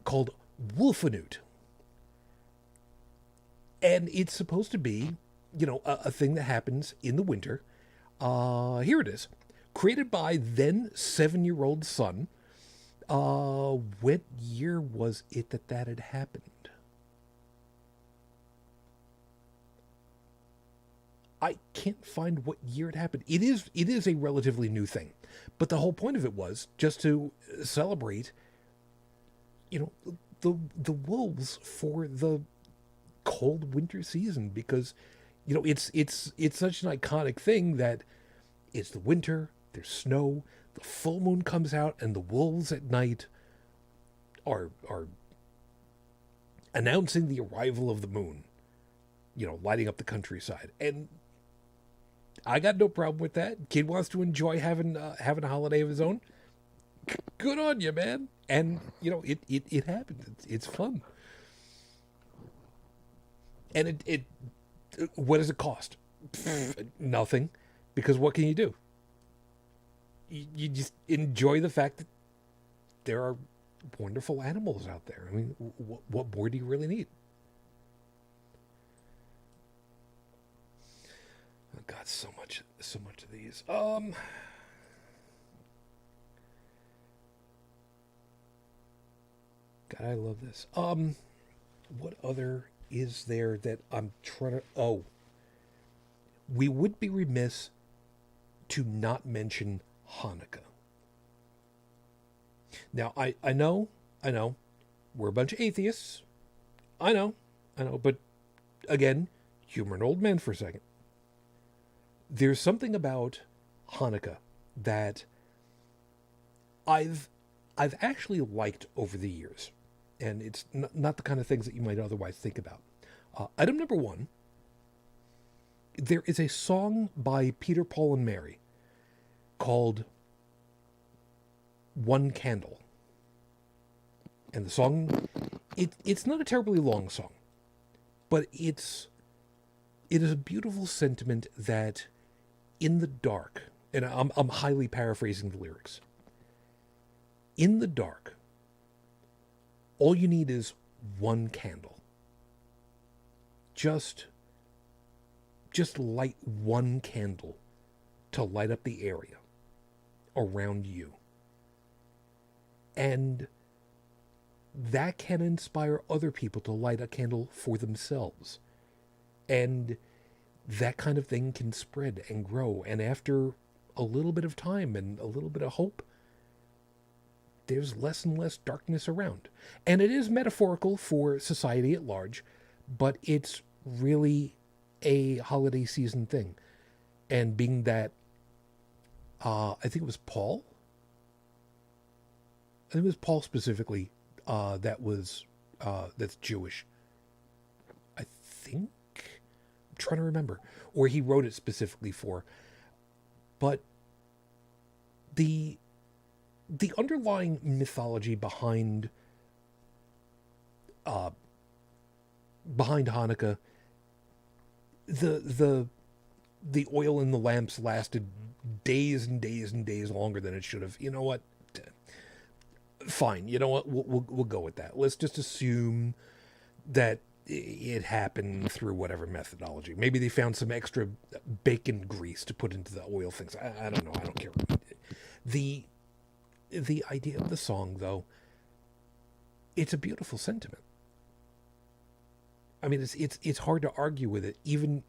called Wolfenoot. And it's supposed to be, a thing that happens in the winter. Here it is. Created by then 7-year-old son. What year was it that had happened? I can't find what year it happened. It is a relatively new thing. But the whole point of it was just to celebrate, the wolves for the cold winter season, because it's such an iconic thing that it's the winter, there's snow, the full moon comes out, and the wolves at night are announcing the arrival of the moon, lighting up the countryside. And I got no problem with that. Kid wants to enjoy having a holiday of his own. Good on you, man. And it happens. It's fun. And it what does it cost? Nothing, because what can you do? You just enjoy the fact that there are wonderful animals out there. I mean, what more do you really need? Oh God, so much of these. God, I love this. What other is there that I'm trying to... Oh. We would be remiss to not mention Hanukkah. Now, I know, we're a bunch of atheists. I know, but again, humor an old man for a second. There's something about Hanukkah that I've actually liked over the years. And it's not the kind of things that you might otherwise think about. Item number 1, there is a song by Peter, Paul, and Mary called One Candle. And the song, it's not a terribly long song, but it is a beautiful sentiment that in the dark, and I'm highly paraphrasing the lyrics, in the dark, all you need is one candle. Just light one candle to light up the area around you. And that can inspire other people to light a candle for themselves. And that kind of thing can spread and grow. And after a little bit of time and a little bit of hope, there's less and less darkness around. And it is metaphorical for society at large, but it's really a holiday season thing. And being that, I think it was Paul. I think it was Paul specifically that's Jewish. I think. I'm trying to remember. Or he wrote it specifically for. But the underlying mythology behind Hanukkah, the oil in the lamps lasted days and days and days longer than it should have. You know what? Fine. You know what? We'll go with that. Let's just assume that it happened through whatever methodology. Maybe they found some extra bacon grease to put into the oil things. I don't know. I don't care. The idea of the song, though, it's a beautiful sentiment. I mean, it's hard to argue with it, even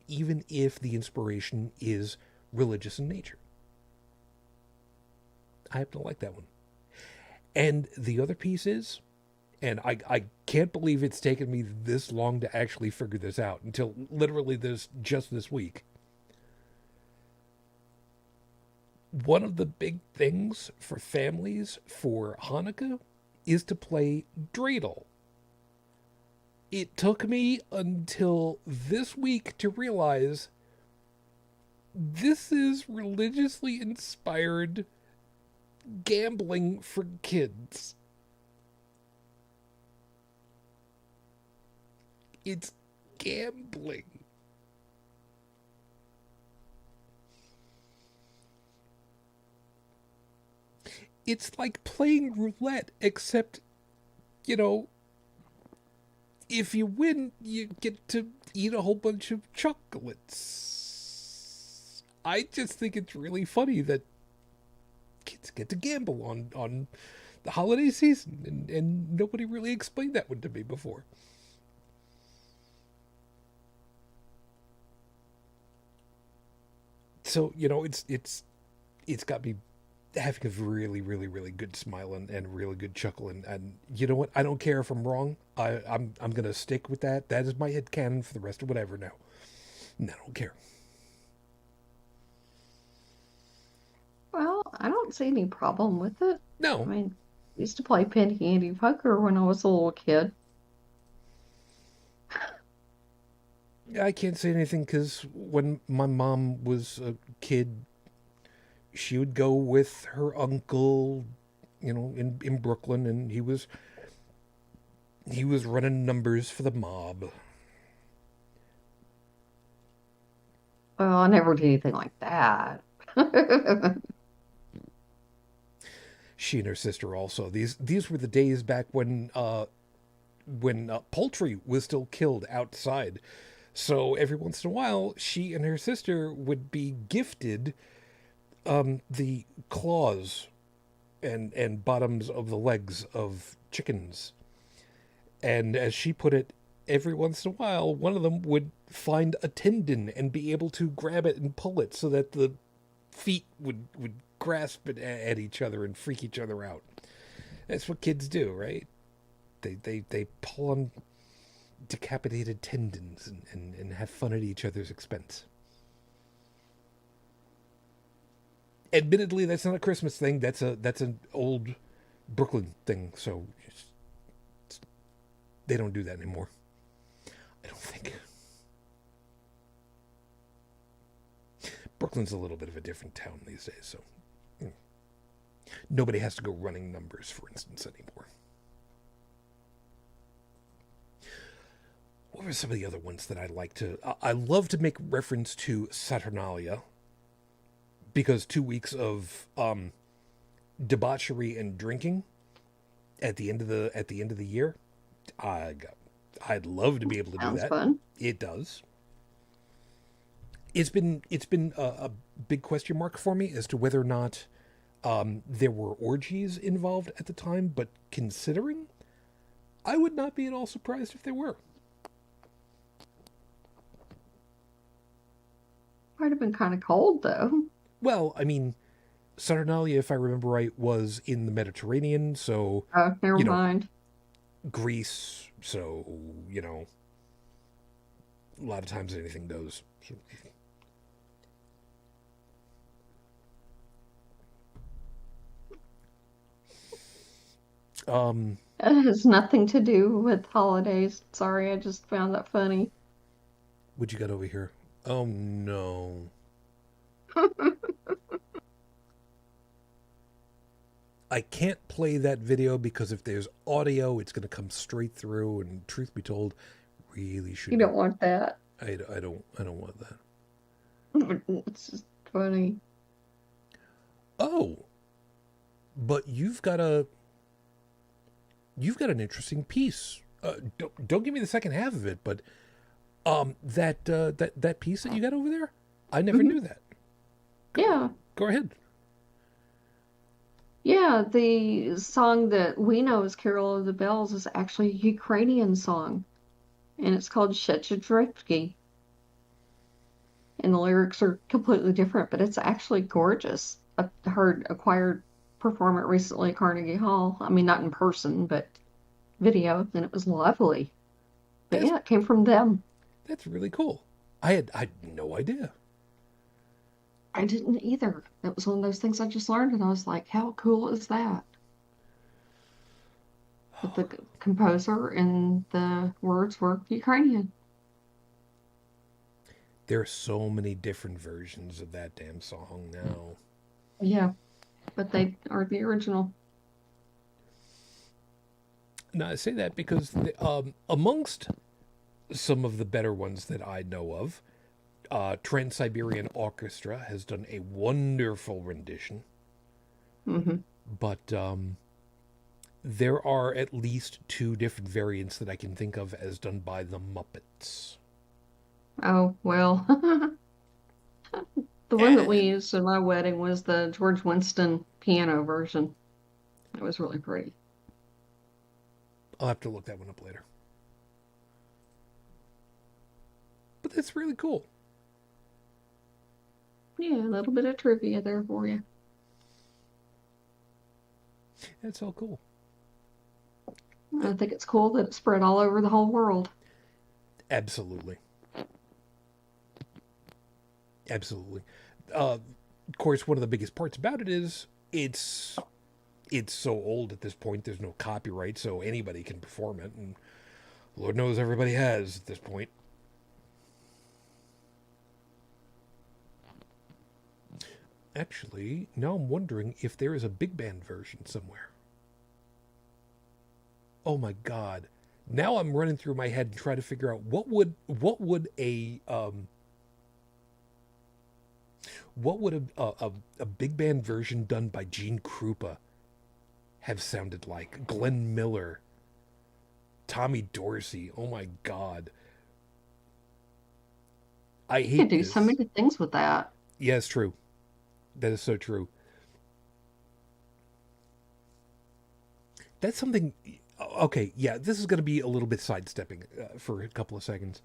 if the inspiration is religious in nature. I happen to like that one. And the other piece is, and I can't believe it's taken me this long to actually figure this out until literally just this week. One of the big things for families for Hanukkah is to play dreidel. It took me until this week to realize this is religiously inspired gambling for kids. It's gambling. it's like playing roulette, except, you know, if you win, you get to eat a whole bunch of chocolates. I just think it's really funny that kids get to gamble on the holiday season, and nobody really explained that one to me before. So, you know, it's got me having a really, really, really good smile and really good chuckle. And you know what? I don't care if I'm wrong. I'm going to stick with that. That is my headcanon for the rest of whatever now. And I don't care. Well, I don't see any problem with it. No. I mean, I used to play penny candy poker when I was a little kid. I can't say anything because when my mom was a kid, she would go with her uncle, you know, in Brooklyn, and he was running numbers for the mob. Well, I never did anything like that. She and her sister also. These were the days back when poultry was still killed outside. So every once in a while, she and her sister would be gifted the claws and bottoms of the legs of chickens. And as she put it, every once in a while, one of them would find a tendon and be able to grab it and pull it so that the feet would grasp it at each other and freak each other out. That's what kids do, right? They pull on decapitated tendons and have fun at each other's expense. Admittedly, that's not a Christmas thing. That's an old Brooklyn thing. So they don't do that anymore. I don't think. Brooklyn's a little bit of a different town these days, so nobody has to go running numbers, for instance, anymore. What were some of the other ones that I like to... I love to make reference to Saturnalia, because 2 weeks of debauchery and drinking at the end of the year, I'd love to be able to do that. Sounds fun. It does. It's been a big question mark for me as to whether or not there were orgies involved at the time, but considering, I would not be at all surprised if there were. Might have been kind of cold, though. Well, I mean, Saturnalia, if I remember right, was in the Mediterranean, so... Oh, never mind. Greece, so, you know, a lot of times anything goes. It has nothing to do with holidays. Sorry, I just found that funny. What you got over here? Oh, no. I can't play that video because if there's audio, it's going to come straight through, and truth be told, really should. You don't want that. I don't want that. It's just funny. Oh, but you've got an interesting piece. Don't give me the second half of it, but that piece that you got over there, I never knew that. Yeah. Go ahead. Yeah, the song that we know as Carol of the Bells is actually a Ukrainian song, and it's called Shujin. And the lyrics are completely different, but it's actually gorgeous. I heard a choir perform it recently at Carnegie Hall. I mean, not in person, but video, and it was lovely. But yeah, it came from them. That's really cool. I had no idea. I didn't either. It was one of those things I just learned, and I was like, how cool is that? But the composer and the words were Ukrainian. There are so many different versions of that damn song now. Yeah, but they are the original. Now, I say that because amongst some of the better ones that I know of, Trans-Siberian Orchestra has done a wonderful rendition. Mm-hmm. but there are at least 2 different variants that I can think of as done by the Muppets. Oh, well. The one that we And used in my wedding was the George Winston piano version. It was really pretty. I'll have to look that one up later. But that's really cool. Yeah, a little bit of trivia there for you. That's all cool. I think it's cool that it spread all over the whole world. Absolutely. Absolutely. Of course, one of the biggest parts about it is it's so old at this point. There's no copyright, so anybody can perform it, and Lord knows everybody has at this point. Actually, now I'm wondering if there is a big band version somewhere. Oh my god. Now I'm running through my head and trying to figure out what would a big band version done by Gene Krupa have sounded like? Glenn Miller, Tommy Dorsey. Oh my god. I You can hate do so this. many things with that. Yeah, it's true. That is so true. That's something. Okay, yeah, this is going to be a little bit sidestepping for a couple of seconds.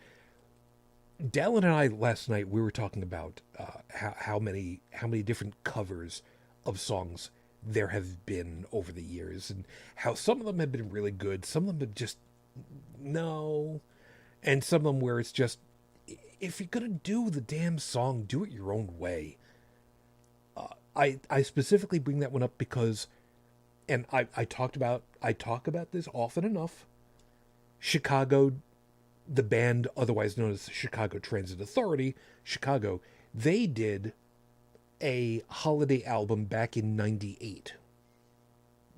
Dalan and I last night we were talking about how many different covers of songs there have been over the years, and how some of them have been really good, some of them have just no, and some of them where it's just, if you're gonna do the damn song, do it your own way. I specifically bring that one up because, and I talk about this often enough. Chicago, the band otherwise known as the Chicago Transit Authority, Chicago, they did a holiday album back in '98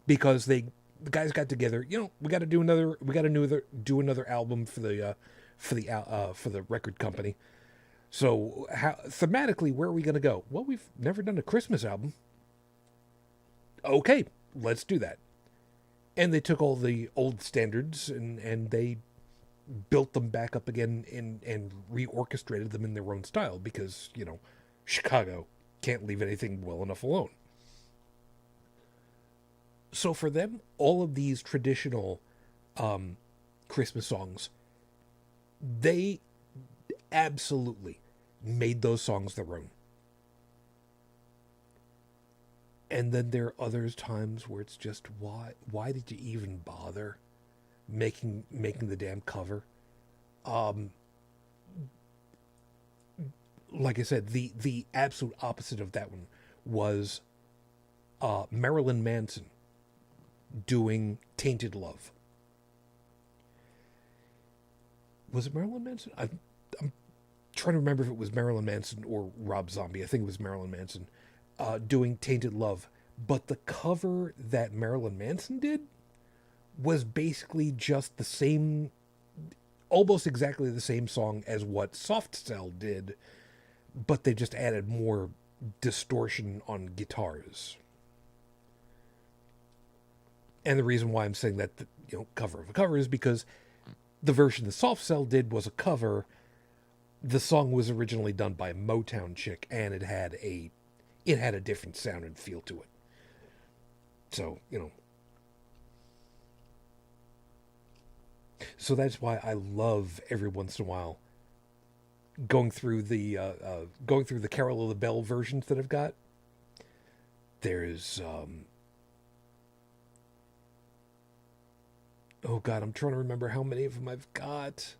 because the guys got together. We got to do another album for the record company. So thematically, where are we going to go? Well, we've never done a Christmas album. Okay, let's do that. And they took all the old standards and they built them back up again and reorchestrated them in their own style because, Chicago can't leave anything well enough alone. So for them, all of these traditional Christmas songs, they absolutely made those songs their own. And then there are others times where it's just, why did you even bother making the damn cover? Like I said, the absolute opposite of that one was Marilyn Manson doing Tainted Love. Was it Marilyn Manson? I'm trying to remember if it was Marilyn Manson or Rob Zombie. I think it was Marilyn Manson doing Tainted Love. But the cover that Marilyn Manson did was basically just the same, almost exactly the same song as what Soft Cell did, but they just added more distortion on guitars. And the reason why I'm saying that, cover of a cover is because the version the Soft Cell did was a cover. The song was originally done by a Motown chick, and it had a different sound and feel to it. So, So that's why I love every once in a while going through the Carol of the Bell versions that I've got. There's oh god, I'm trying to remember how many of them I've got.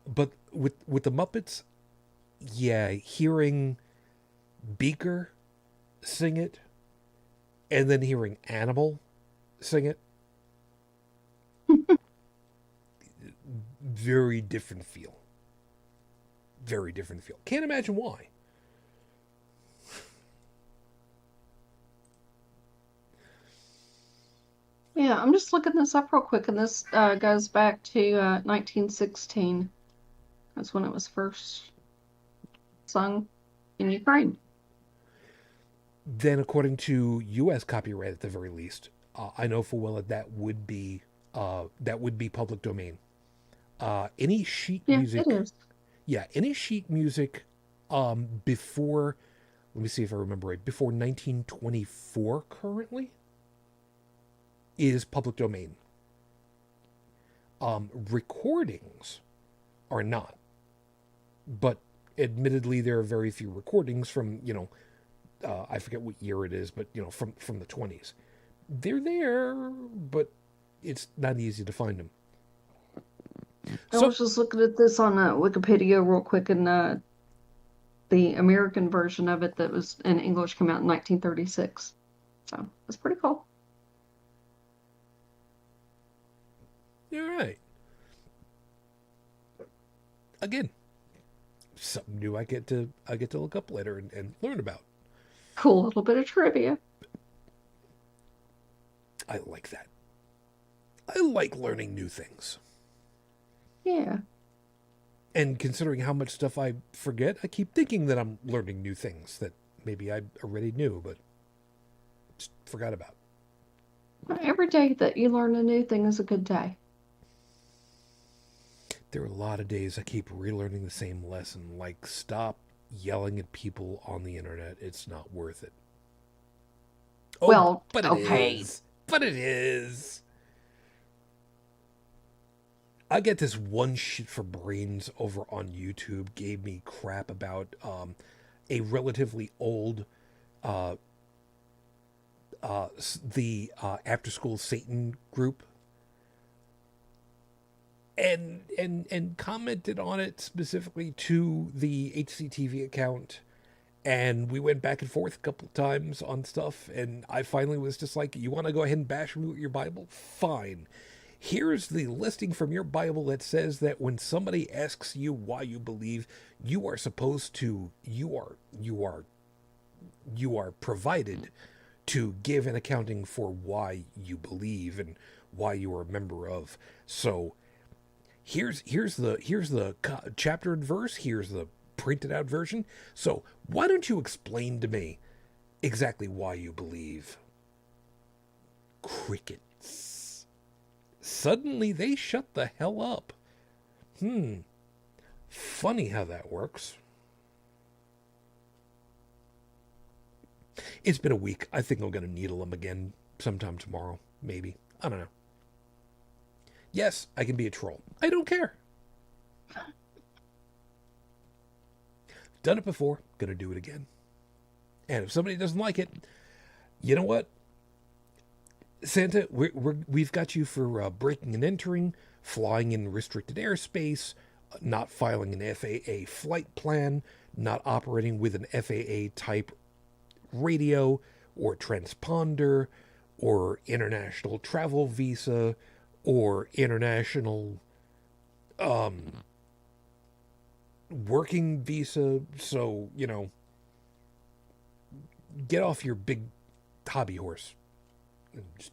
But with the Muppets, yeah, hearing Beaker sing it and then hearing Animal sing it, very different feel. Very different feel. Can't imagine why. Yeah, I'm just looking this up real quick, and this goes back to 1916. That's when it was first sung in Ukraine. then according to U.S. copyright at the very least, I know full well that that would be public domain. Any sheet Yeah, music, it is. yeah, any sheet music before, let me see if I remember right, before 1924 currently is public domain. Recordings are not, but admittedly there are very few recordings from, I forget what year it is, but from the 20s. They're there, but it's not easy to find them. I was just looking at this on Wikipedia real quick, and the American version of it that was in English came out in 1936. So it's pretty cool. You're right. Again, something new I get to look up later and learn about. Cool little bit of trivia. I like that. I like learning new things. Yeah. And considering how much stuff I forget, I keep thinking that I'm learning new things that maybe I already knew, but just forgot about. Every day that you learn a new thing is a good day. There are a lot of days I keep relearning the same lesson, like stop yelling at people on the internet. It's not worth it. Oh, Well, but okay. it is. But it is. I get this one shit for brains over on YouTube gave me crap about a relatively old the after school Satan group and commented on it specifically to the HCTV account, and we went back and forth a couple of times on stuff, and I finally was just like, you want to go ahead and bash me with your Bible? Fine. Here's the listing from your Bible that says that when somebody asks you why you believe, you are supposed to, you are provided to give an accounting for why you believe and why you are a member of. So here's the chapter and verse. Here's the printed out version. So why don't you explain to me exactly why you believe? Crickets. Suddenly they shut the hell up. Funny how that works. It's been a week. I think I'm going to needle them again sometime tomorrow. Maybe. I don't know. Yes, I can be a troll. I don't care. Done it before. Gonna do it again. And if somebody doesn't like it, you know what? Santa, we've got you for breaking and entering, flying in restricted airspace, not filing an FAA flight plan, not operating with an FAA type radio or transponder or international travel visa or international working visa. So, get off your big hobby horse and just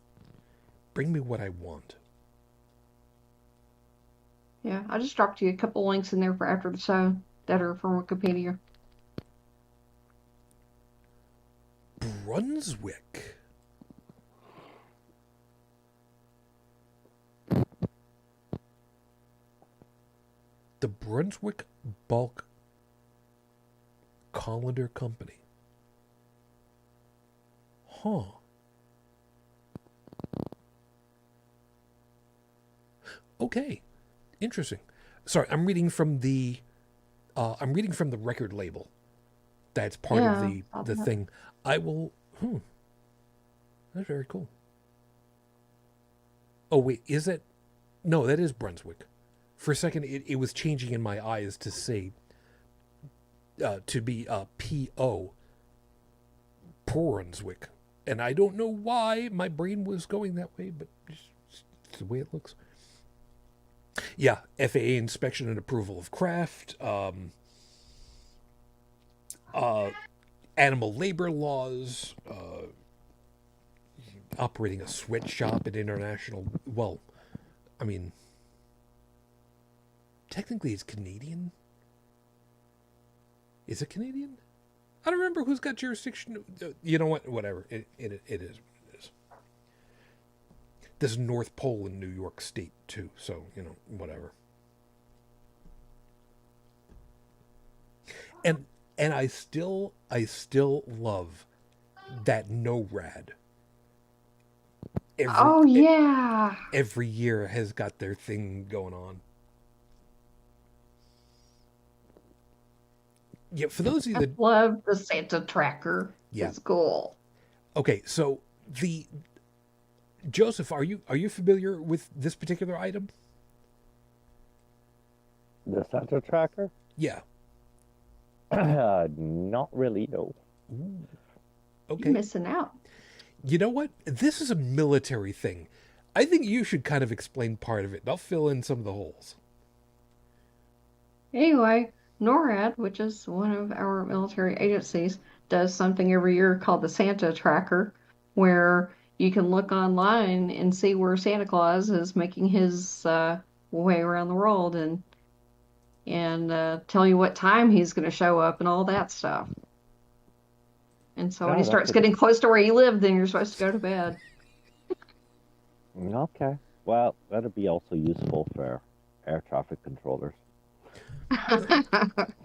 bring me what I want. Yeah, I just dropped you a couple links in there for after the show that are from Wikipedia. Brunswick. The Brunswick Bulk Colander Company. Huh. Okay. Interesting. Sorry, I'm reading from the record label. That's part of the thing. I will. That's very cool. Oh wait, is it? No, that is Brunswick. For a second, it was changing in my eyes to say to be P.O. Brunswick, and I don't know why my brain was going that way, but it's the way it looks. Yeah, FAA inspection and approval of craft. Animal labor laws, operating a sweatshop at international. Well, I mean, technically it's Canadian. Is it Canadian? I don't remember who's got jurisdiction. You know what? Whatever. It is what it is. This is North Pole in New York State too, so whatever. And I still love that NORAD. Oh yeah. Every year has got their thing going on. Yeah, for those of you that love the Santa tracker. Yeah. It's cool. Okay, so Joseph, are you familiar with this particular item? The Santa tracker? Yeah. Not really, no. Ooh. Okay. You're missing out. You know what? This is a military thing. I think you should kind of explain part of it, and I'll fill in some of the holes. Anyway, NORAD, which is one of our military agencies, does something every year called the Santa Tracker, where you can look online and see where Santa Claus is making his way around the world and tell you what time he's going to show up and all that stuff. And so when he starts getting close to where you live, then you're supposed to go to bed. Okay. Well, that'd be also useful for air traffic controllers.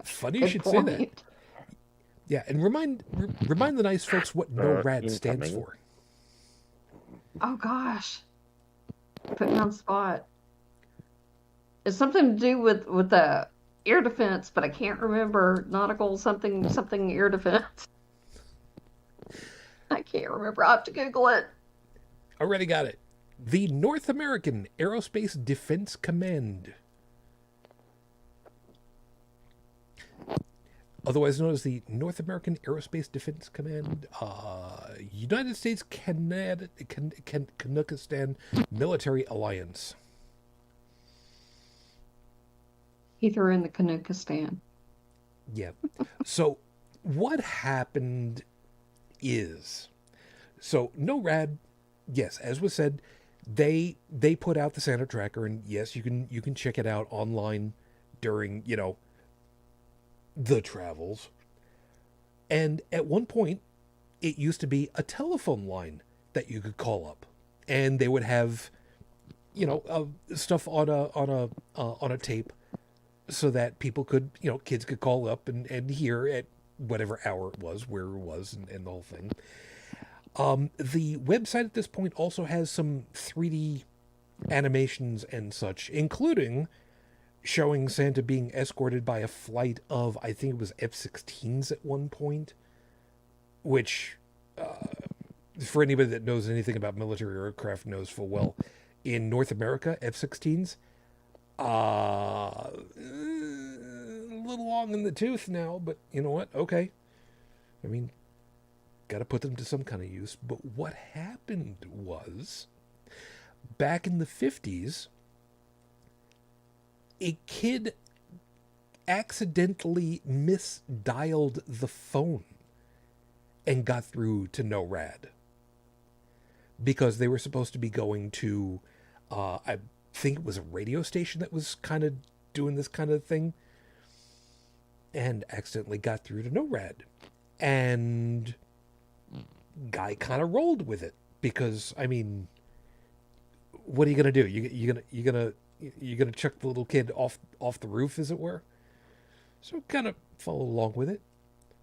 Funny you should say that. Yeah, and remind the nice folks what NORAD stands for. Oh gosh, put me on the spot. It's something to do with the air defense, but I can't remember. Nautical something air defense. I can't remember. I'll have to Google it. Already got it. The North American Aerospace Defense Command. Otherwise known as the North American Aerospace Defense Command, United States Kanukistan Military Alliance. He threw in the Kanukistan. Yeah. So what happened is, so NORAD, yes, as was said, they put out the Santa tracker, and yes, you can check it out online during the travels. And at one point, it used to be a telephone line that you could call up, and they would have stuff on a tape, so that people could kids could call up and hear at whatever hour it was, where it was, and the whole thing. The website at this point also has some 3D animations and such, including showing Santa being escorted by a flight of, I think it was F-16s at one point, which, for anybody that knows anything about military aircraft knows full well, in North America, F-16s, a little long in the tooth now, but you know what? Okay. I mean, got to put them to some kind of use. But what happened was, back in the 50s, a kid accidentally misdialed the phone and got through to NORAD, because they were supposed to be going to, I think it was a radio station that was kind of doing this kind of thing, and accidentally got through to NORAD. And guy kind of rolled with it, because, I mean, what are you going to do? You're gonna chuck the little kid off the roof, as it were? So kind of follow along with it.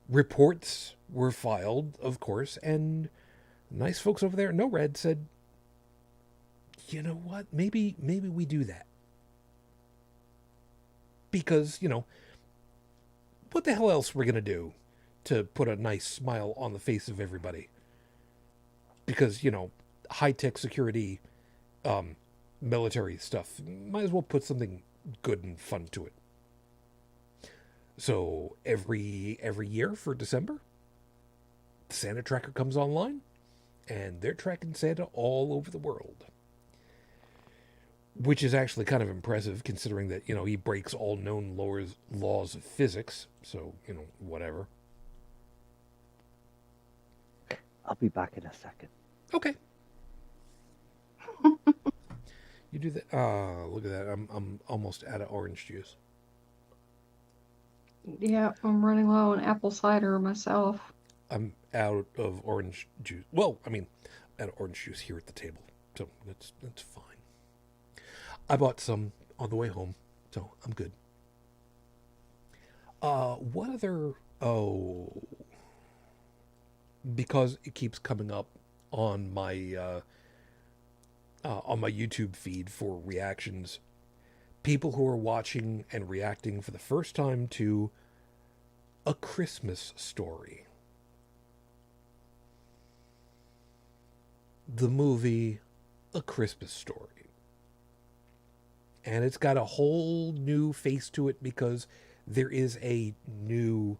Reports were filed, of course, and nice folks over there at NORAD said, you know what, maybe we do that. Because, what the hell else we're gonna do to put a nice smile on the face of everybody? Because, high-tech security, military stuff, might as well put something good and fun to it. So every year for December, the Santa tracker comes online, and they're tracking Santa all over the world, which is actually kind of impressive, considering that he breaks all known laws of physics. So whatever. I'll be back in a second. Okay. You do that. Look at that. I'm almost out of orange juice. Yeah, I'm running low on apple cider myself. I'm out of orange juice. Well, I mean, out of orange juice here at the table, so that's fine. I bought some on the way home, so I'm good. What other? Oh, because it keeps coming up on my YouTube feed for reactions. People who are watching and reacting for the first time to A Christmas Story, the movie A Christmas Story. And it's got a whole new face to it because there is a new.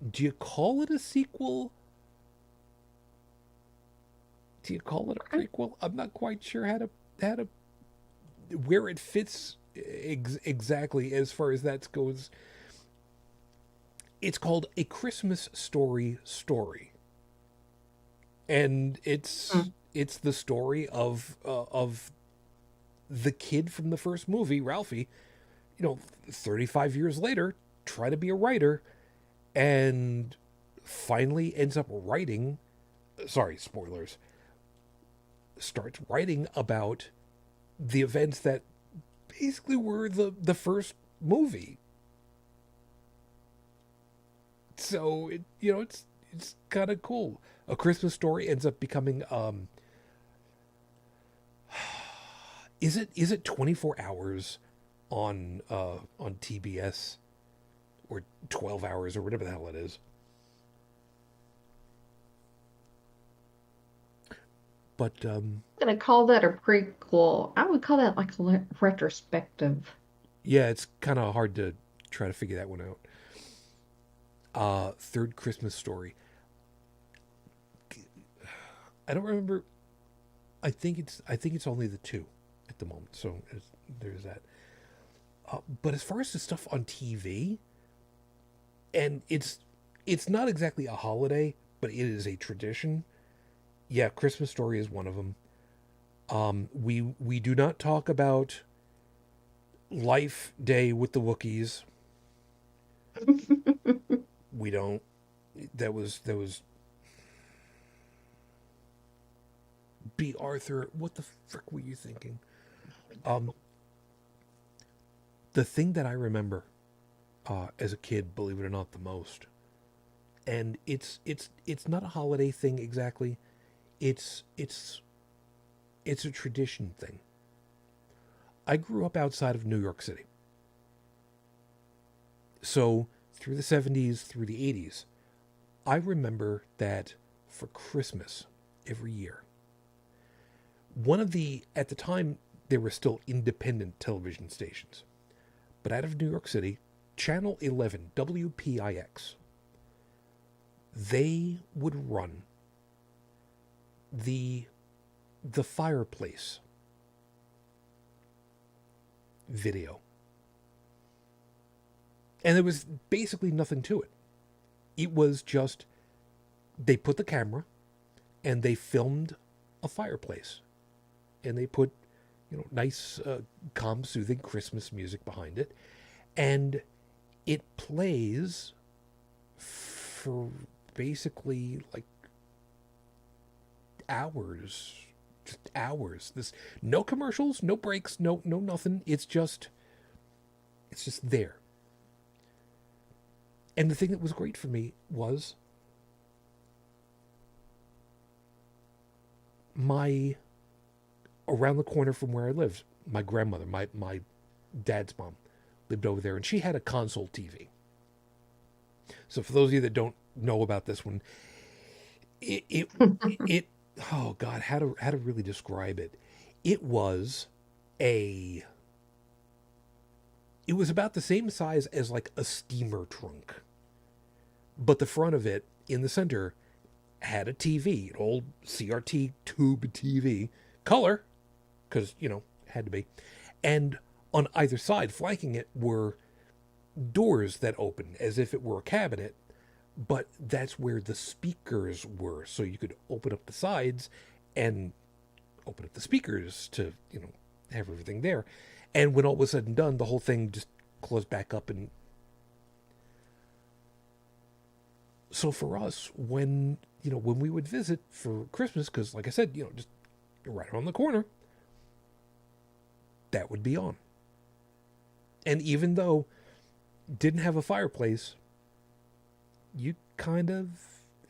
Do you call it a sequel? Do you call it a prequel? I'm not quite sure how to where it fits exactly as far as that goes. It's called A Christmas Story Story, and it's the story of the kid from the first movie, Ralphie. 35 years later, try to be a writer, and finally ends up writing. Sorry, spoilers. Starts writing about the events that basically were the first movie. So it's kind of cool. A Christmas Story ends up becoming is it 24 hours on TBS, or 12 hours or whatever the hell it is. But I'm gonna call that a prequel. I would call that like a retrospective. yeah, it's kind of hard to try to figure that one out. Third Christmas Story. I don't remember. I think it's only the two at the moment. So there's that. But as far as the stuff on TV, and it's not exactly a holiday, but it is a tradition. Yeah, Christmas Story is one of them. We do not talk about Life Day with the Wookiees. We don't. That was B. Arthur. What the frick were you thinking? Um, the thing that I remember as a kid, believe it or not, the most, and it's not a holiday thing exactly. It's it's a tradition thing. I grew up outside of New York City. So through the 70s, through the 80s, I remember that for Christmas every year, at the time, there were still independent television stations, but out of New York City, Channel 11, WPIX, they would run the fireplace video. And there was basically nothing to it. It was just they put the camera and they filmed a fireplace. And they put, nice, calm, soothing Christmas music behind it. And it plays for basically like hours. Just hours. This no commercials, no breaks, no nothing. It's just there. And the thing that was great for me was around the corner from where I lived, my grandmother, my dad's mom, lived over there, and she had a console TV. So for those of you that don't know about this one, it oh God, how to really describe it? It was about the same size as like a steamer trunk, but the front of it in the center had a TV, an old CRT tube TV, color, because had to be, and on either side, flanking it, were doors that opened as if it were a cabinet, but that's where the speakers were, so you could open up the sides and open up the speakers to have everything there. And when all was said and done, the whole thing just close back up. And so for us, when we would visit for Christmas, because like I said, just right around the corner, that would be on. And even though didn't have a fireplace, you kind of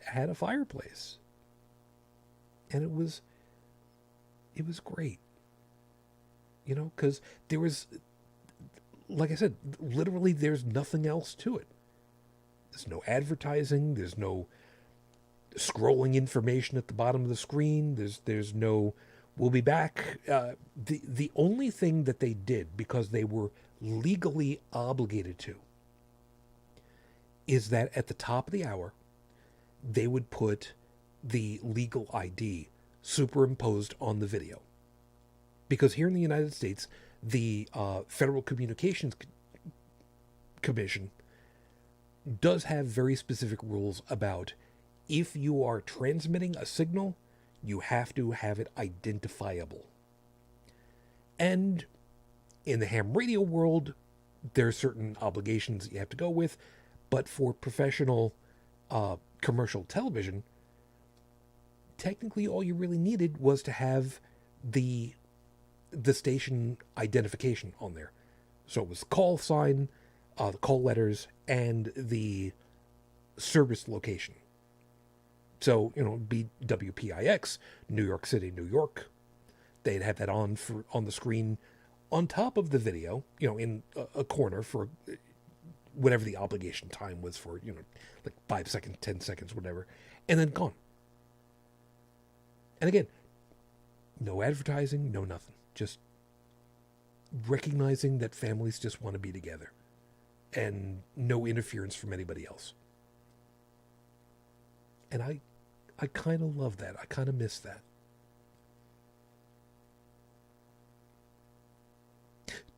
had a fireplace. And it was great. Because there was, like I said, literally there's nothing else to it. There's no advertising. There's no scrolling information at the bottom of the screen. There's no, we'll be back. The only thing that they did, because they were legally obligated to, is that at the top of the hour, they would put the legal ID superimposed on the video. Because here in the United States, the Federal Communications Commission does have very specific rules about if you are transmitting a signal, you have to have it identifiable. And in the ham radio world, there are certain obligations you have to go with, but for professional commercial television, technically all you really needed was to have the station identification on there. So it was the call sign, the call letters, and the service location. So, it'd be WPIX, New York City, New York. They'd have that on the screen on top of the video, in a corner for whatever the obligation time was for, like 5 seconds, 10 seconds, whatever, and then gone. And again, no advertising, no nothing. Just recognizing that families just want to be together and no interference from anybody else. And I kind of love that. I kind of miss that.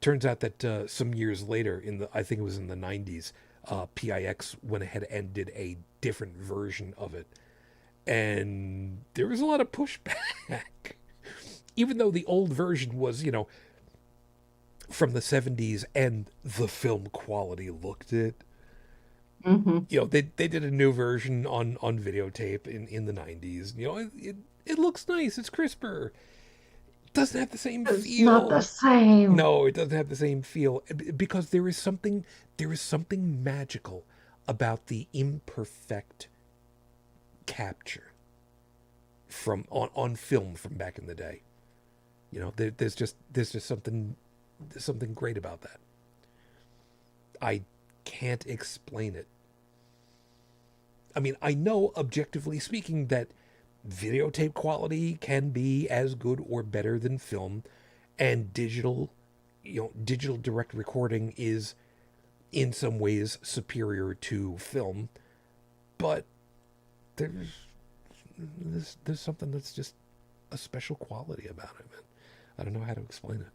Turns out that some years later, I think it was in the 90s, PIX went ahead and did a different version of it. And there was a lot of pushback. Even though the old version was, from the 70s and the film quality looked it. Mm-hmm. They did a new version on videotape in the 90s. It looks nice. It's crisper. It doesn't have the same feel. It's not the same. No, it doesn't have the same feel because there is something magical about the imperfect capture from on film from back in the day. There's just something great about that. I can't explain it. I mean, I know objectively speaking that videotape quality can be as good or better than film, and digital direct recording is in some ways superior to film, but there's something that's just a special quality about it, man. I don't know how to explain it.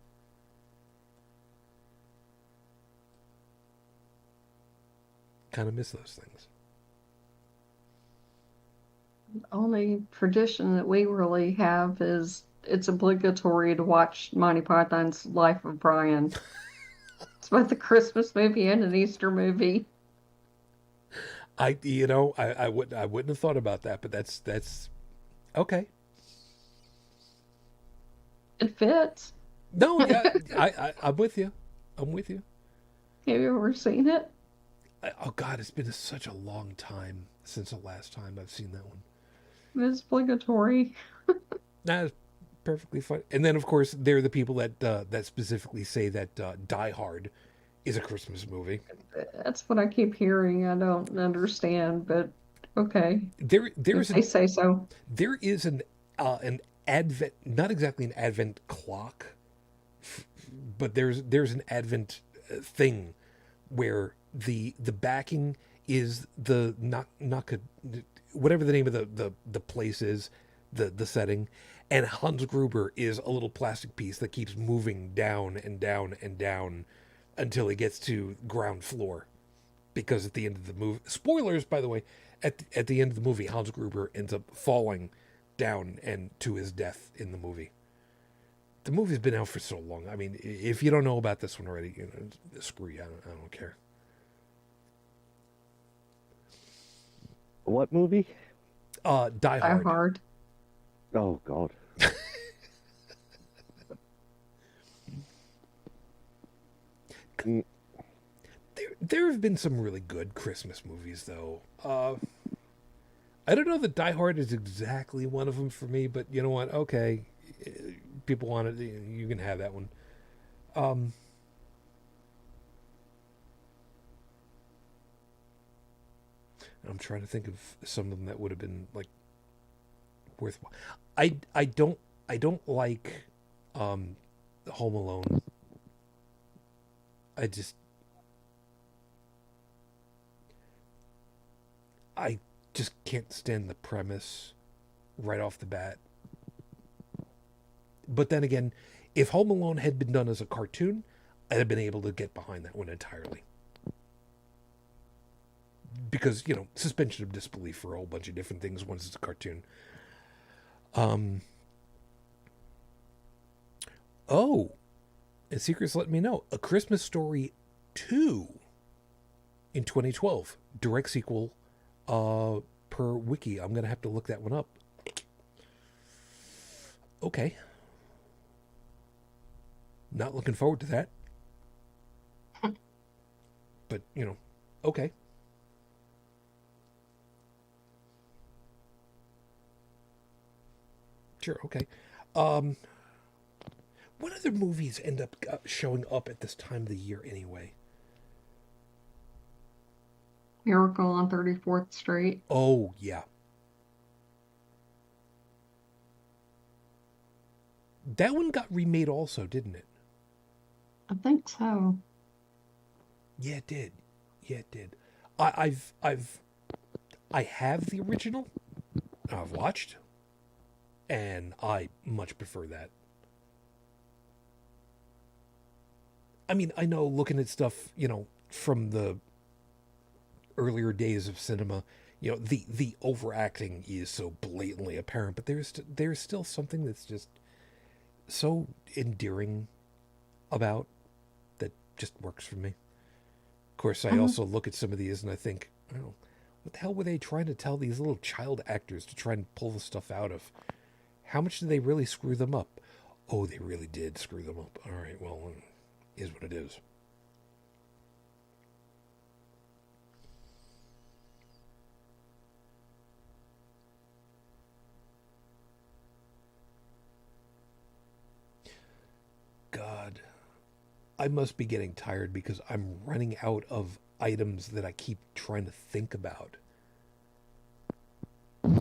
Kind of miss those things. The only tradition that we really have is it's obligatory to watch Monty Python's Life of Brian. It's both a Christmas movie and an Easter movie. I wouldn't have thought about that, but that's okay. It fits. No, yeah, I'm with you. I'm with you. Have you ever seen it? Oh God, it's been such a long time since the last time I've seen that one. It's obligatory. That's perfectly fine. And then, of course, there are the people that specifically say that Die Hard is a Christmas movie. That's what I keep hearing. I don't understand, but okay. There's they say so. There is an Advent, not exactly an Advent clock, but there's an Advent thing where the backing is the not whatever the name of the place is, the setting, and Hans Gruber is a little plastic piece that keeps moving down and down and down until he gets to ground floor. Because at the end of the movie, spoilers by the way, at the end of the movie, Hans Gruber ends up falling down and to his death in the movie. the movie's been out for so long. I mean, if you don't know about this one already, screw you. I don't care. What movie? Die Die Hard. Hard. Oh God. There have been some really good Christmas movies, though. I don't know that Die Hard is exactly one of them for me, but you know what? Okay, people want it. You can have that one. I'm trying to think of some of them that would have been like worthwhile. I don't like Home Alone. I just can't stand the premise right off the bat. But then again, if Home Alone had been done as a cartoon, I'd have been able to get behind that one entirely. Because, suspension of disbelief for a whole bunch of different things once it's a cartoon. Oh, and Secret's let me know. A Christmas Story 2 in 2012. Direct sequel per wiki. I'm going to have to look that one up. Okay. Not looking forward to that. But, okay. Sure, okay. What other movies end up showing up at this time of the year anyway? Miracle on 34th Street. Oh, yeah. That one got remade also, didn't it? I think so. Yeah, it did. Yeah, it did. I have the original. I've watched, and I much prefer that. I mean, I know looking at stuff, from the earlier days of cinema, the overacting is so blatantly apparent, but there's still something that's just so endearing about that just works for me. Of course, I also look at some of these and I think, oh, what the hell were they trying to tell these little child actors to try and pull the stuff out of? How much did they really screw them up? Oh, they really did screw them up. All right, well, is what it is. God, I must be getting tired because I'm running out of items that I keep trying to think about. I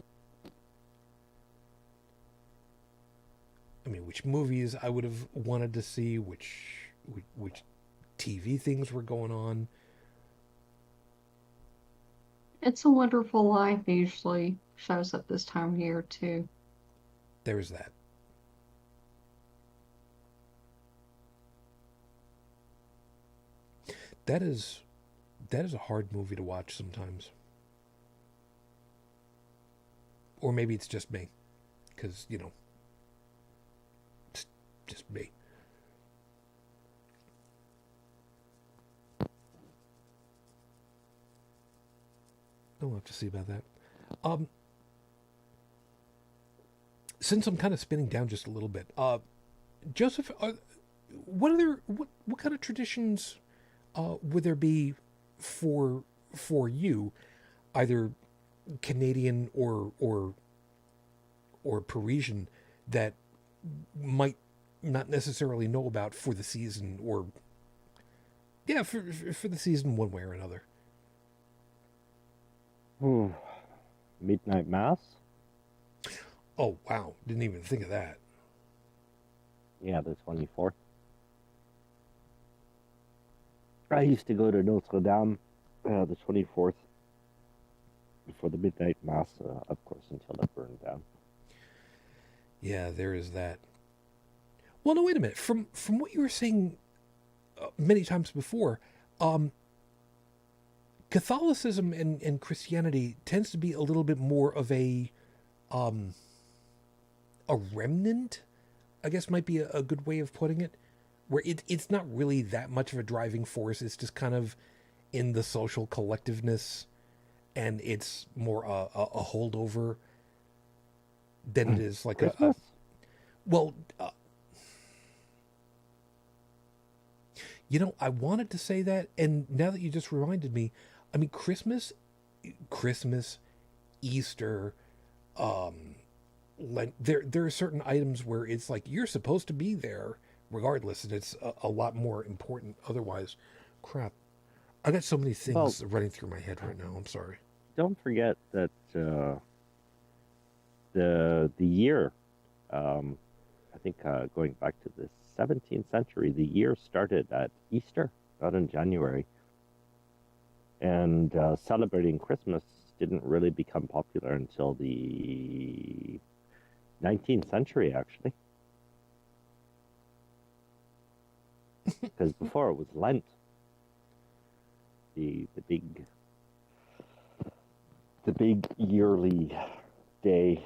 mean, which movies I would have wanted to see, which TV things were going on. It's a Wonderful Life usually shows up this time of year too. There's that. That is a hard movie to watch sometimes. Or maybe it's just me. Because, it's just me. I'll have to see about that. Since I'm kind of spinning down just a little bit, Joseph, what kind of traditions would there be for you, either Canadian or Parisian, that might not necessarily know about for the season, or for the season one way or another? Midnight Mass? Oh, wow. Didn't even think of that. Yeah, the 24th. I used to go to Notre Dame the 24th for the Midnight Mass, of course, until it burned down. Yeah, there is that. Well, no, wait a minute. From what you were saying many times before, Catholicism and Christianity tends to be a little bit more of a remnant I guess might be a good way of putting it, where it's not really that much of a driving force. It's just kind of in the social collectiveness, and it's more a holdover than it is like Christmas? well, I wanted to say that, and now that you just reminded me, I mean, Christmas, Easter, there are certain items where it's like you're supposed to be there regardless, and it's a lot more important otherwise. Crap, I got so many things running through my head right now. I'm sorry. Don't forget that the year, I think going back to the 17th century, the year started at Easter, not in January. And celebrating Christmas didn't really become popular until the 19th century, actually. Because before it was Lent, the big yearly day.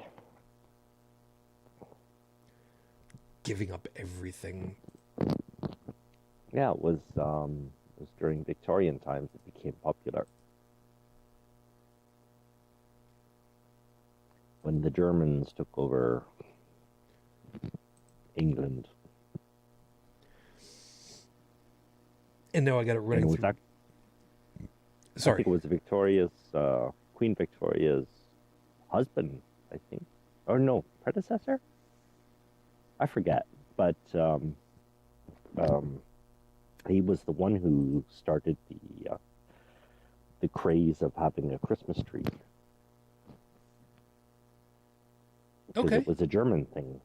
Giving up everything. Yeah, it was during Victorian times it became popular. When the Germans took over England. And now I got it running through. Sorry. I think it was Queen Victoria's husband, I think. Or no, predecessor? I forget. But he was the one who started the craze of having a Christmas tree. Because it was a German thing.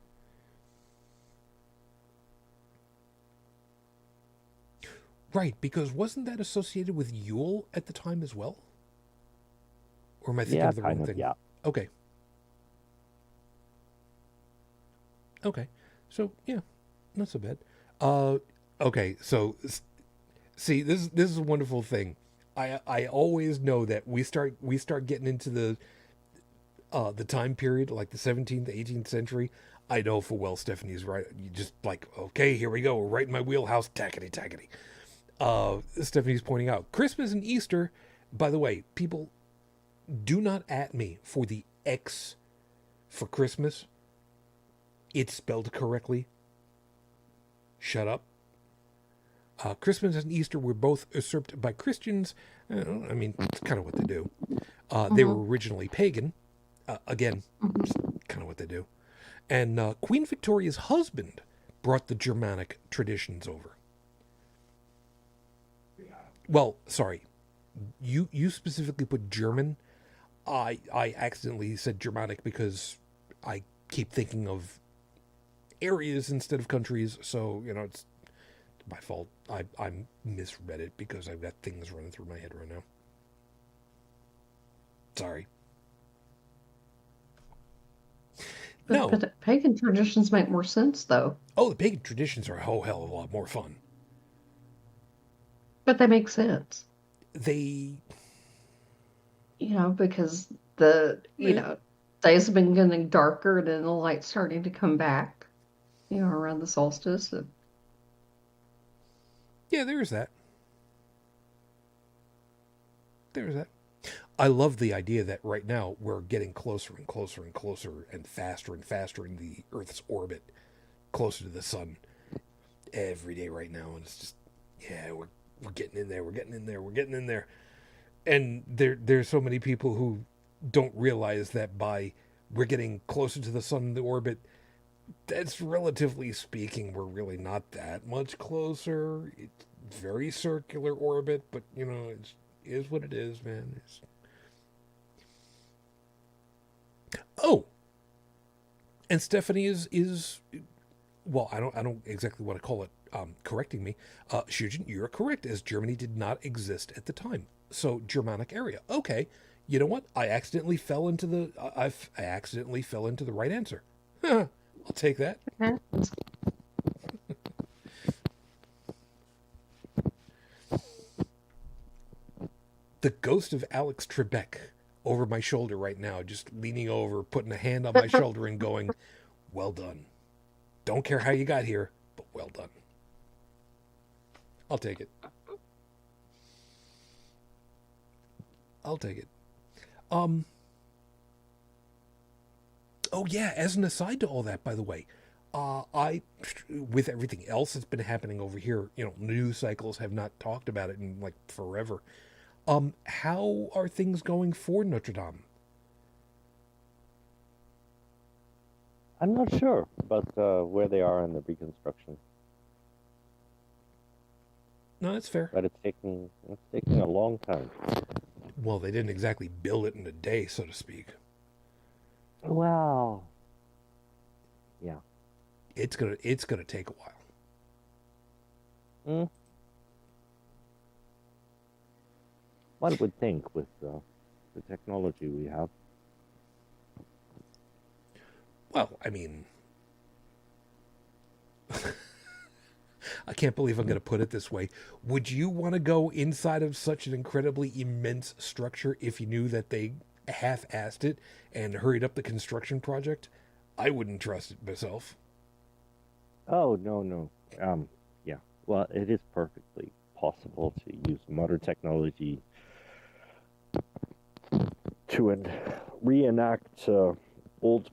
Right, because wasn't that associated with Yule at the time as well? Or am I thinking of the wrong thing? Yeah. Okay. Okay. So, yeah, not so bad. Okay, so see, this is a wonderful thing. I always know that we start getting into the time period, like the 17th, 18th century. I know full well Stephanie's right. You just like, okay, here we go. We're right in my wheelhouse. Tackety, tackety. Stephanie's pointing out Christmas and Easter. By the way, people, do not at me for the X for Christmas. It's spelled correctly. Shut up. Christmas and Easter were both usurped by Christians. I mean, it's kind of what they do. They were originally pagan. Again, kind of what they do. And Queen Victoria's husband brought the Germanic traditions over. Well, sorry. You specifically put German. I accidentally said Germanic because I keep thinking of areas instead of countries. So, it's my fault. I misread it because I've got things running through my head right now. Sorry. But pagan traditions make more sense, though. Oh, the pagan traditions are a whole hell of a lot more fun. But they make sense. They... because days have been getting darker and then the light's starting to come back, around the solstice. Yeah, there's that. There's that. I love the idea that right now we're getting closer and closer and closer and faster in the Earth's orbit, closer to the sun every day right now. And it's just, yeah, we're getting in there. We're getting in there. We're getting in there. And there's so many people who don't realize that we're getting closer to the sun in the orbit, that's relatively speaking, we're really not that much closer. It's very circular orbit, but, it is what it is, man. Oh, and Stephanie is well, I don't exactly want to call it correcting me. Shujin, you're correct, as Germany did not exist at the time. So Germanic area. Okay, you know what? I accidentally fell into the right answer. I'll take that. The ghost of Alex Trebek over my shoulder right now, just leaning over, putting a hand on my shoulder and going, well done. Don't care how you got here, but well done. I'll take it. I'll take it. Oh yeah, as an aside to all that, by the way, with everything else that's been happening over here, news cycles have not talked about it in like forever. How are things going for Notre Dame? I'm not sure about where they are in the reconstruction, No, that's fair. but it's taking a long time. Well, they didn't exactly build it in a day, so to speak. Well, yeah. It's gonna take a while. One would think with the technology we have. Well, I mean, I can't believe I'm going to put it this way. Would you want to go inside of such an incredibly immense structure if you knew that they half-assed it and hurried up the construction project? I wouldn't trust it myself. Oh, no. Yeah. Well, it is perfectly possible to use modern technology to reenact old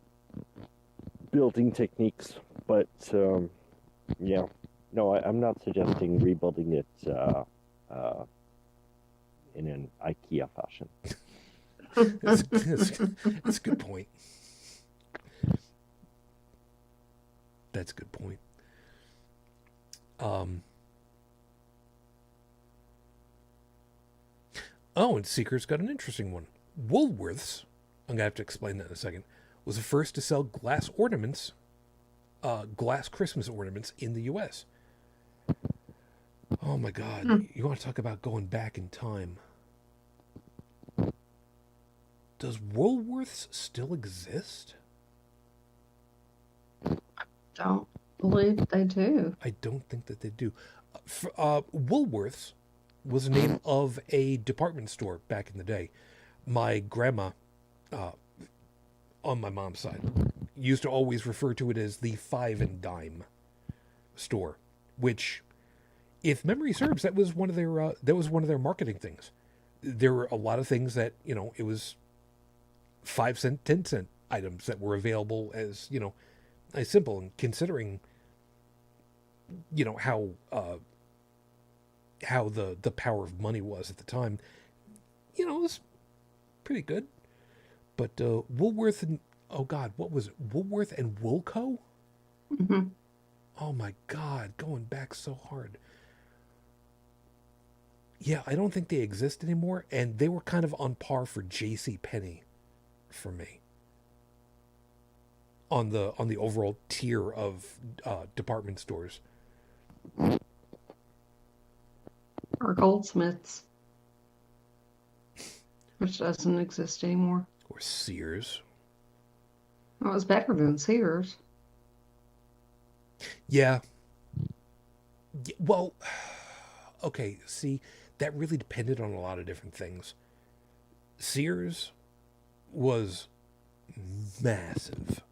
building techniques, but yeah. No, I'm not suggesting rebuilding it in an IKEA fashion. That's a good point. That's a good point. Oh, and Seeker's got an interesting one. Woolworths, I'm going to have to explain that in a second, was the first to sell glass ornaments, glass Christmas ornaments in the U.S. Oh my God. You want to talk about going back in time? Does Woolworths still exist? Don't believe they do. I don't think that they do. Woolworths was the name of a department store back in the day. My grandma, on my mom's side, used to always refer to it as the 5 and dime store, which, if memory serves, that was one of their marketing things. There were a lot of things that, it was 5 cent, 10 cent items that were available as, as simple, and considering, how the power of money was at the time, it was pretty good. But Woolworth and, oh God, what was it? Woolworth and Woolco? Mm-hmm. Oh my God, going back so hard. Yeah, I don't think they exist anymore, and they were kind of on par for J.C. Penney for me. On the overall tier of department stores. Or Goldsmiths, which doesn't exist anymore. Or Sears. Well, it was better than Sears. Yeah. Well, okay, see, that really depended on a lot of different things. Sears was massive.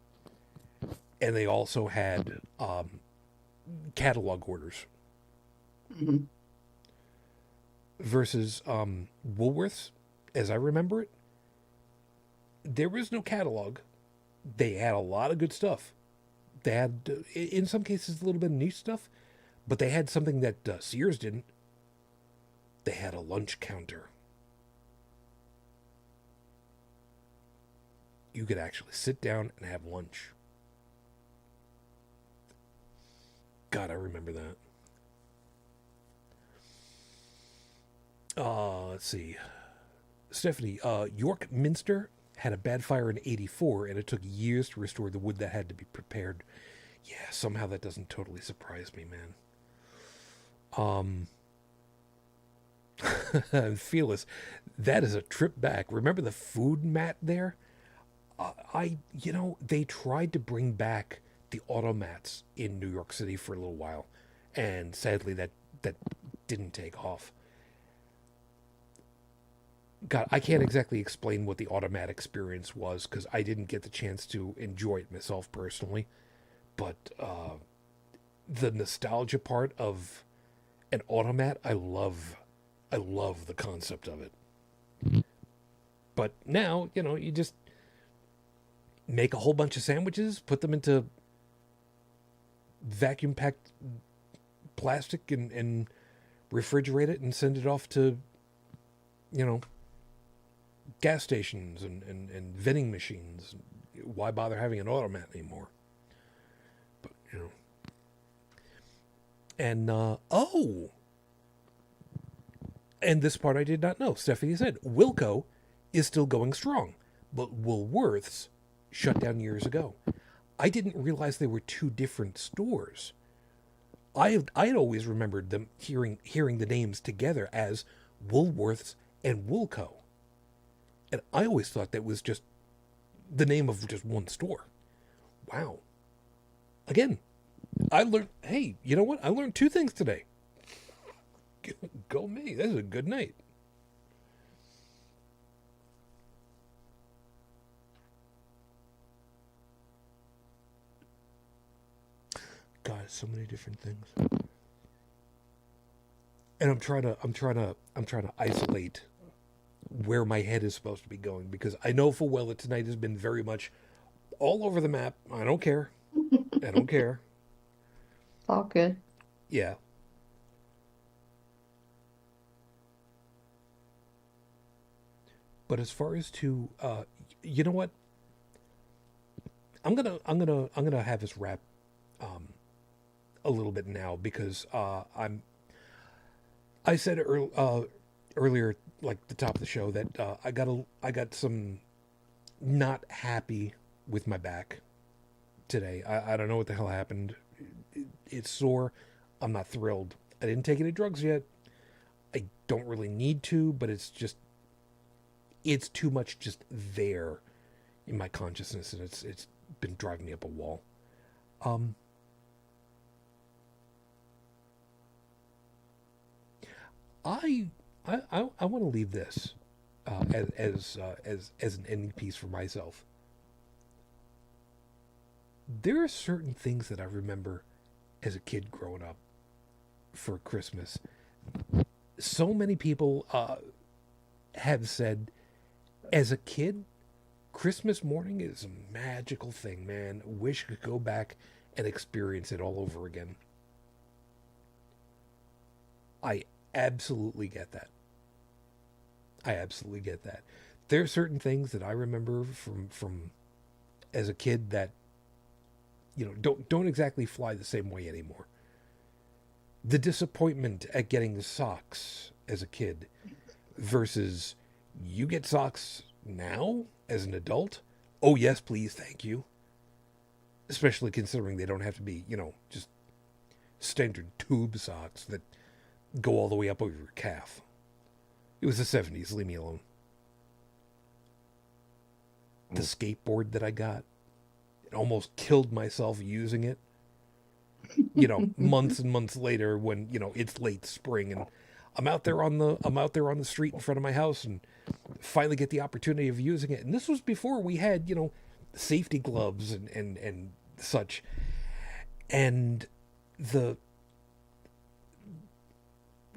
And they also had catalog orders. Mm-hmm. Versus Woolworths, as I remember it, there was no catalog. They had a lot of good stuff. They had, in some cases, a little bit of niche stuff, but they had something that Sears didn't. They had a lunch counter. You could actually sit down and have lunch. God, I remember that. Let's see. Stephanie, York Minster had a bad fire in 1984, and it took years to restore the wood that had to be prepared. Yeah, somehow that doesn't totally surprise me, man. Fearless, that is a trip back. Remember the food mat there? They tried to bring back the automats in New York City for a little while, and sadly that didn't take off. God, I can't exactly explain what the automat experience was because I didn't get the chance to enjoy it myself personally. but the nostalgia part of an automat, I love the concept of it. But now, you just make a whole bunch of sandwiches, put them into vacuum packed plastic and refrigerate it and send it off to, gas stations and vending machines. Why bother having an automat anymore? But, and, and this part I did not know. Stephanie said, Wilco is still going strong, but Woolworths shut down years ago. I didn't realize they were two different stores. I had always remembered them hearing the names together as Woolworths and Wilco. And I always thought that was just the name of just one store. Wow. Again, I learned, hey, you know what? I learned two things today. Go me. This is a good night. God, so many different things. And I'm trying to isolate where my head is supposed to be going, because I know full well that tonight has been very much all over the map. I don't care. I don't care. It's all good. Yeah. But as far as to, you know what? I'm gonna have this wrap a little bit now, because I said earlier, like the top of the show, that I got some not happy with my back today. I don't know what the hell happened. It's sore. I'm not thrilled. I didn't take any drugs yet. I don't really need to, but it's too much just there in my consciousness, and it's been driving me up a wall. I want to leave this as an ending piece for myself. There are certain things that I remember as a kid growing up for Christmas. So many people have said, as a kid, Christmas morning is a magical thing, man. Wish I could go back and experience it all over again. I absolutely get that. There are certain things that I remember from as a kid that, don't exactly fly the same way anymore. The disappointment at getting the socks as a kid versus you get socks now as an adult. Oh, yes, please. Thank you. Especially considering they don't have to be, just standard tube socks that go all the way up over your calf. It was the 70s. Leave me alone. The skateboard that I got, it almost killed myself using it. Months and months later, when it's late spring and I'm out there on the street in front of my house and finally get the opportunity of using it. And this was before we had safety gloves and such, and the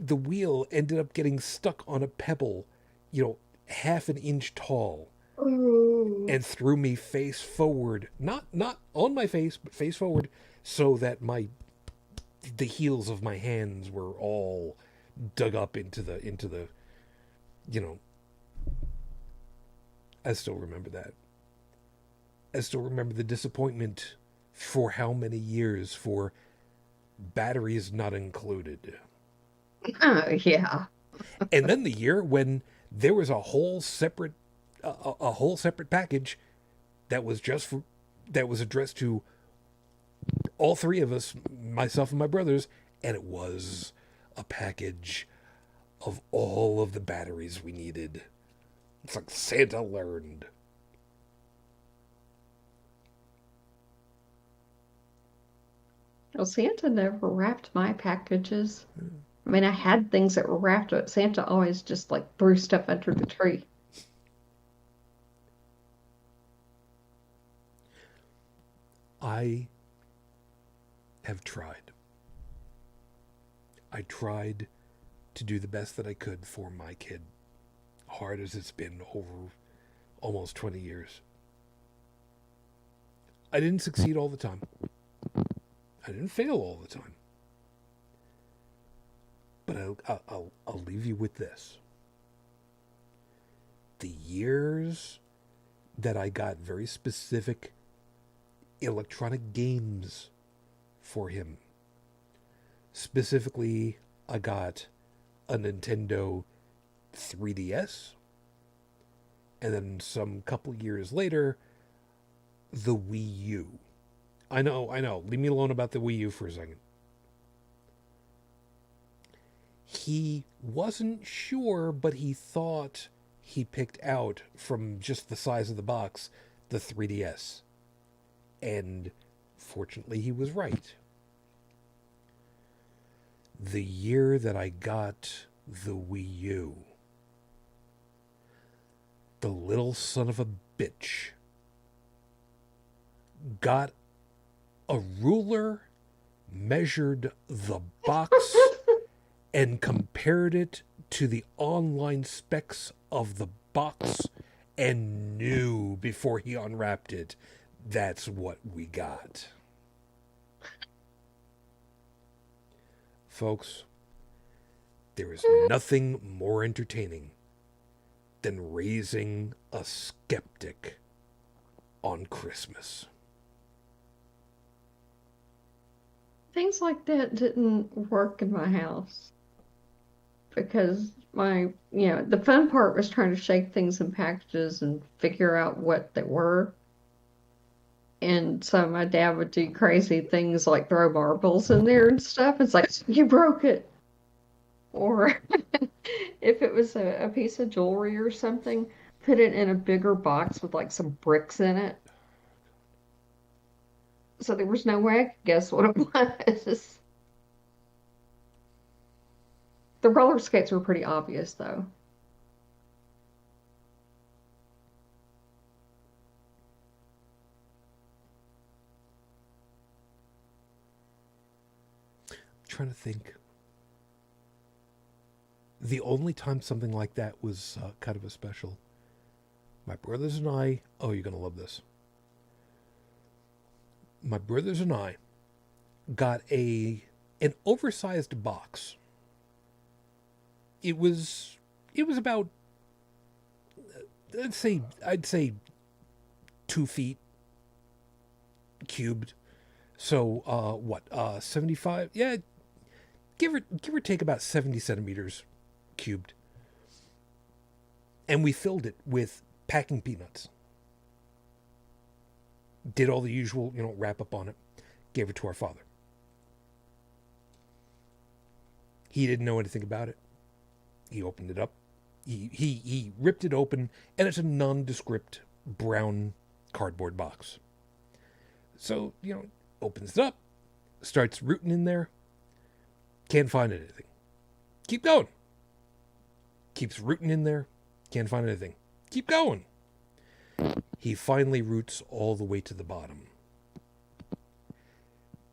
wheel ended up getting stuck on a pebble, half an inch tall. Ooh. And threw me face forward, not on my face, but face forward, so that the heels of my hands were all dug up into the I still remember that. I still remember the disappointment for how many years for batteries not included. Oh, yeah. And then the year when there was a whole separate package that was addressed to all three of us, myself and my brothers, and it was a package of all of the batteries we needed. It's like Santa learned. Well, Santa never wrapped my packages. I mean, I had things that were wrapped, but Santa always just threw stuff under the tree. I have tried. I tried to do the best that I could for my kid, hard as it's been over almost 20 years. I didn't succeed all the time. I didn't fail all the time. But I'll leave you with this. The years that I got very specific electronic games for him. Specifically, I got a Nintendo 3DS, and then some couple years later, the Wii U. I know. Leave me alone about the Wii U for a second. He wasn't sure, but he thought he picked out, from just the size of the box, the 3DS. And fortunately, he was right. The year that I got the Wii U, the little son of a bitch got a ruler, measured the box, and compared it to the online specs of the box, and knew before he unwrapped it, that's what we got. Folks, there is nothing more entertaining than raising a skeptic on Christmas. Things like that didn't work in my house because the fun part was trying to shake things in packages and figure out what they were. And so my dad would do crazy things like throw marbles in there and stuff. It's like, you broke it. Or if it was a piece of jewelry or something, put it in a bigger box with like some bricks in it. So there was no way I could guess what it was. The roller skates were pretty obvious, though. I'm trying to think. The only time something like that was kind of a special. My brothers and I... Oh, you're going to love this. My brothers and I got an oversized box. It was about, I'd say 2 feet cubed. So 75? Yeah, give or take about 70 centimeters cubed. And we filled it with packing peanuts. Did all the usual, wrap up on it. Gave it to our father. He didn't know anything about it. He opened it up. He ripped it open, and it's a nondescript brown cardboard box. So, opens it up, starts rooting in there. Can't find anything. Keep going. Keeps rooting in there. Can't find anything. Keep going. He finally roots all the way to the bottom.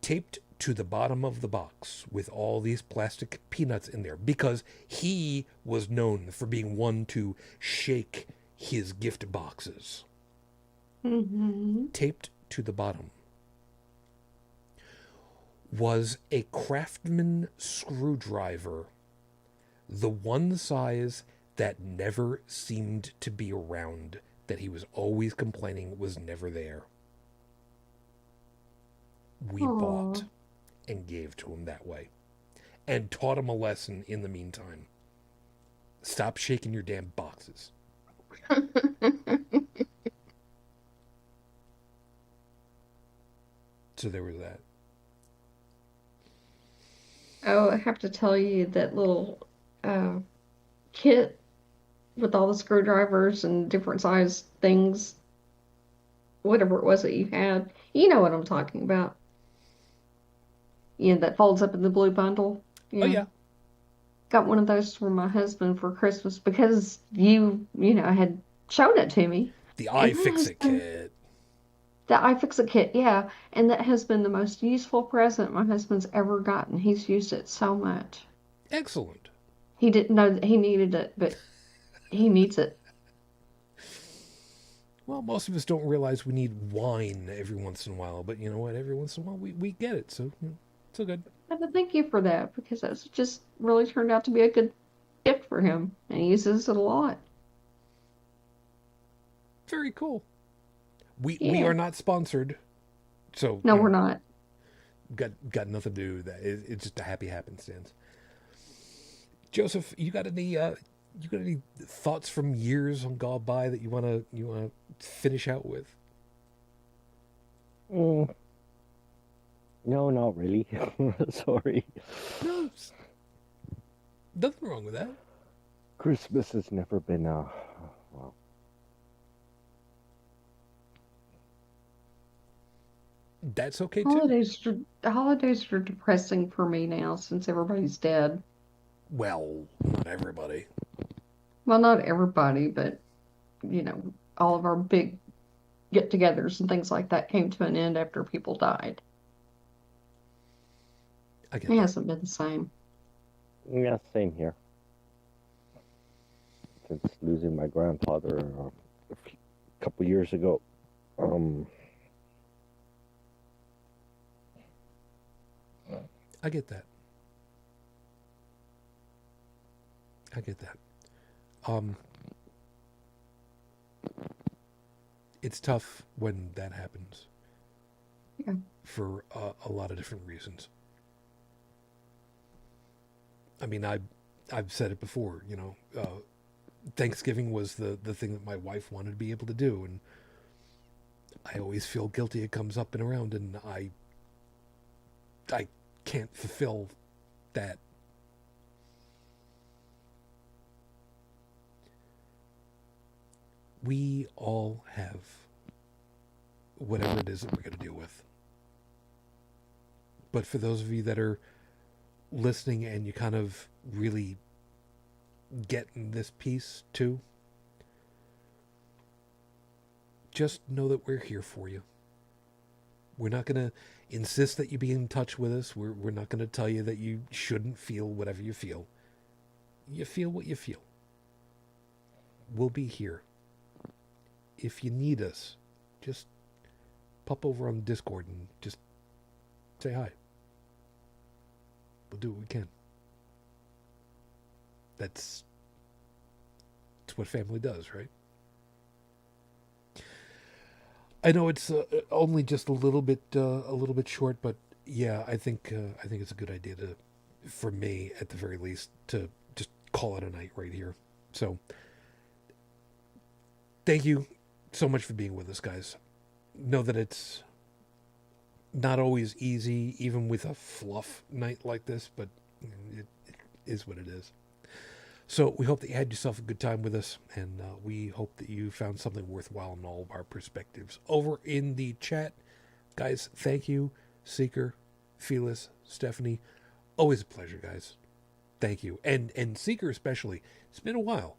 Taped to the bottom of the box with all these plastic peanuts in there, because he was known for being one to shake his gift boxes. Mm-hmm. Taped to the bottom was a Craftsman screwdriver, the one size that never seemed to be around, that he was always complaining was never there. We bought and gave to him that way, and taught him a lesson in the meantime. Stop shaking your damn boxes. So there was that. Oh, I have to tell you that little kit with all the screwdrivers and different size things, whatever it was that you had. You know what I'm talking about. That folds up in the blue bundle. Oh, yeah. Got one of those for my husband for Christmas because you had shown it to me. The iFixit kit. The iFixit kit, yeah. And that has been the most useful present my husband's ever gotten. He's used it so much. Excellent. He didn't know that he needed it, but he needs it. Well, most of us don't realize we need wine every once in a while, but you know what? Every once in a while we get it, so it's all good. And thank you for that, because that's just really turned out to be a good gift for him, and he uses it a lot. Very cool. We Yeah. are not sponsored, so No, you know, we're not. got nothing to do with that. It's just a happy happenstance. Joseph, you got any thoughts from years on gone by that you wanna finish out with? Mm, no, not really. Sorry. No, nothing wrong with that. Christmas has never been well. That's okay too. Holidays are depressing for me now since everybody's dead. Well, not everybody. Well, not everybody, but all of our big get-togethers and things like that came to an end after people died. I get It that. hasn't been the same. Yeah, same here. Since losing my grandfather a couple years ago. I get that. I get that. It's tough when that happens. Yeah. For a lot of different reasons. I mean, I've said it before. Thanksgiving was the thing that my wife wanted to be able to do, and I always feel guilty. It comes up and around, and I can't fulfill that. We all have whatever it is that we're going to deal with. But for those of you that are listening and you kind of really get in this piece too, just know that we're here for you. We're not going to insist that you be in touch with us. We're not going to tell you that you shouldn't feel whatever you feel. You feel what you feel. We'll be here. If you need us, just pop over on Discord and just say hi. We'll do what we can. That's what family does, right? I know it's only just a little bit short, but yeah, I think it's a good idea for me at the very least, to just call it a night right here. So, thank you so much for being with us, guys. Know that it's not always easy, even with a fluff night like this, but it is what it is. So we hope that you had yourself a good time with us, and we hope that you found something worthwhile in all of our perspectives. Over in the chat, guys, thank you, Seeker, Felis, Stephanie. Always a pleasure, guys. Thank you. And Seeker especially. It's been a while.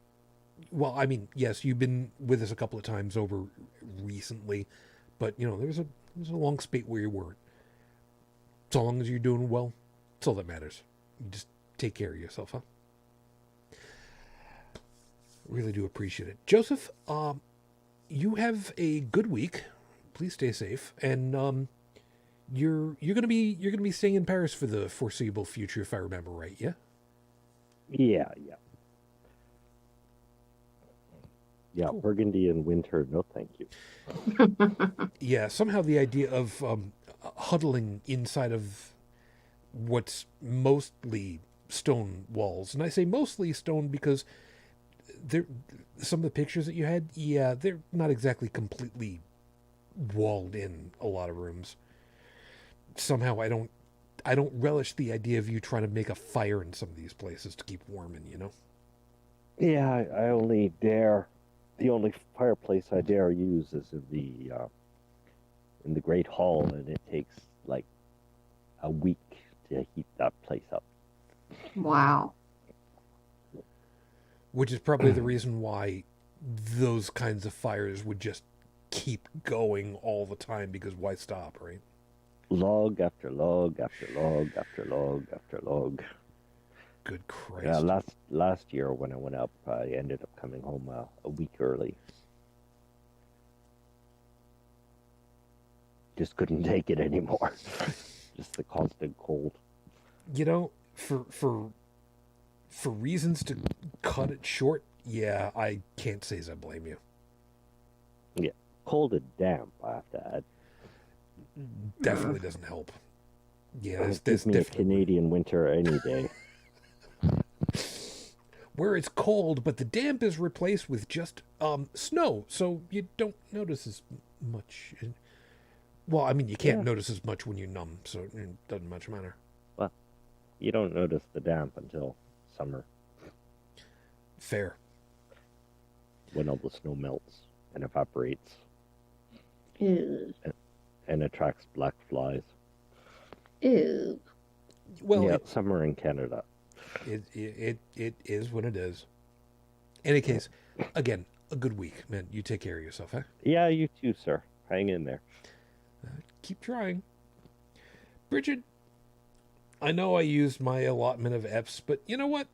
Well, I mean, yes, you've been with us a couple of times over recently, but there was a long spate where you weren't. So long as you're doing well, that's all that matters. You just take care of yourself, huh? Really do appreciate it. Joseph, you have a good week. Please stay safe. And you're gonna be staying in Paris for the foreseeable future, if I remember right, yeah? Yeah. Yeah, Cool. Burgundy in winter, no thank you. Yeah, somehow the idea of huddling inside of what's mostly stone walls, and I say mostly stone because some of the pictures that you had, yeah, they're not exactly completely walled in a lot of rooms. Somehow I don't relish the idea of you trying to make a fire in some of these places to keep warm in. Yeah, I only dare. The only fireplace I dare use is in the Great Hall, and it takes like a week to heat that place up. Wow. Which is probably the reason why those kinds of fires would just keep going all the time because why stop, right? Log after log after log after log after log. Good Christ. Yeah, last year when I went up, I ended up coming home a week early. Just couldn't take it anymore. Just the constant cold. You know, for reasons to cut it short, yeah, I can't say as I blame you. Yeah, cold and damp, I have to add. Definitely doesn't help. Yeah, Give there's me a definitely Canadian winter any day. where it's cold, but the damp is replaced with just snow, so you don't notice as much. Well, I mean, you can't notice as much when you're numb, so it doesn't much matter. Well, you don't notice the damp until summer, Fair. when all the snow melts and evaporates Ew. and attracts black flies. Ew. Well, Yeah, summer in Canada. it is what it is. In any case, again, a good week, man. You take care of yourself, huh? Yeah, you too, sir. Hang in there. Keep trying. Brigid, I know I used my allotment of Fs, but you know what?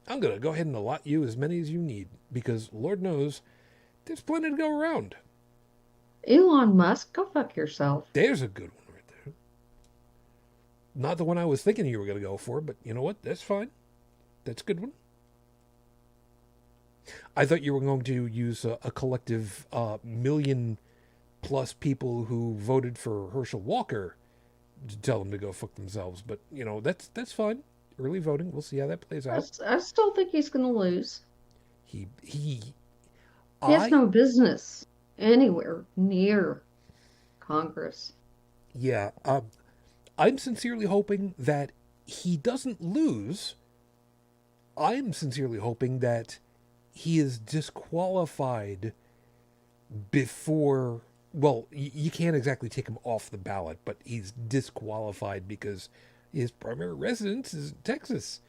I'm going to go ahead and allot you as many as you need, because Lord knows there's plenty to go around. Elon Musk, go fuck yourself. There's a good one right there. Not the one I was thinking you were going to go for, but you know what? That's fine. That's a good one. I thought you were going to use a collective million plus people who voted for Herschel Walker to tell them to go fuck themselves. But, you know, that's fine. Early voting. We'll see how that plays out. I still think he's going to lose. He has no business anywhere near Congress. Yeah. I'm sincerely hoping that he doesn't lose. I'm sincerely hoping that he is disqualified before... Well, you can't exactly take him off the ballot, but he's disqualified because his primary residence is Texas.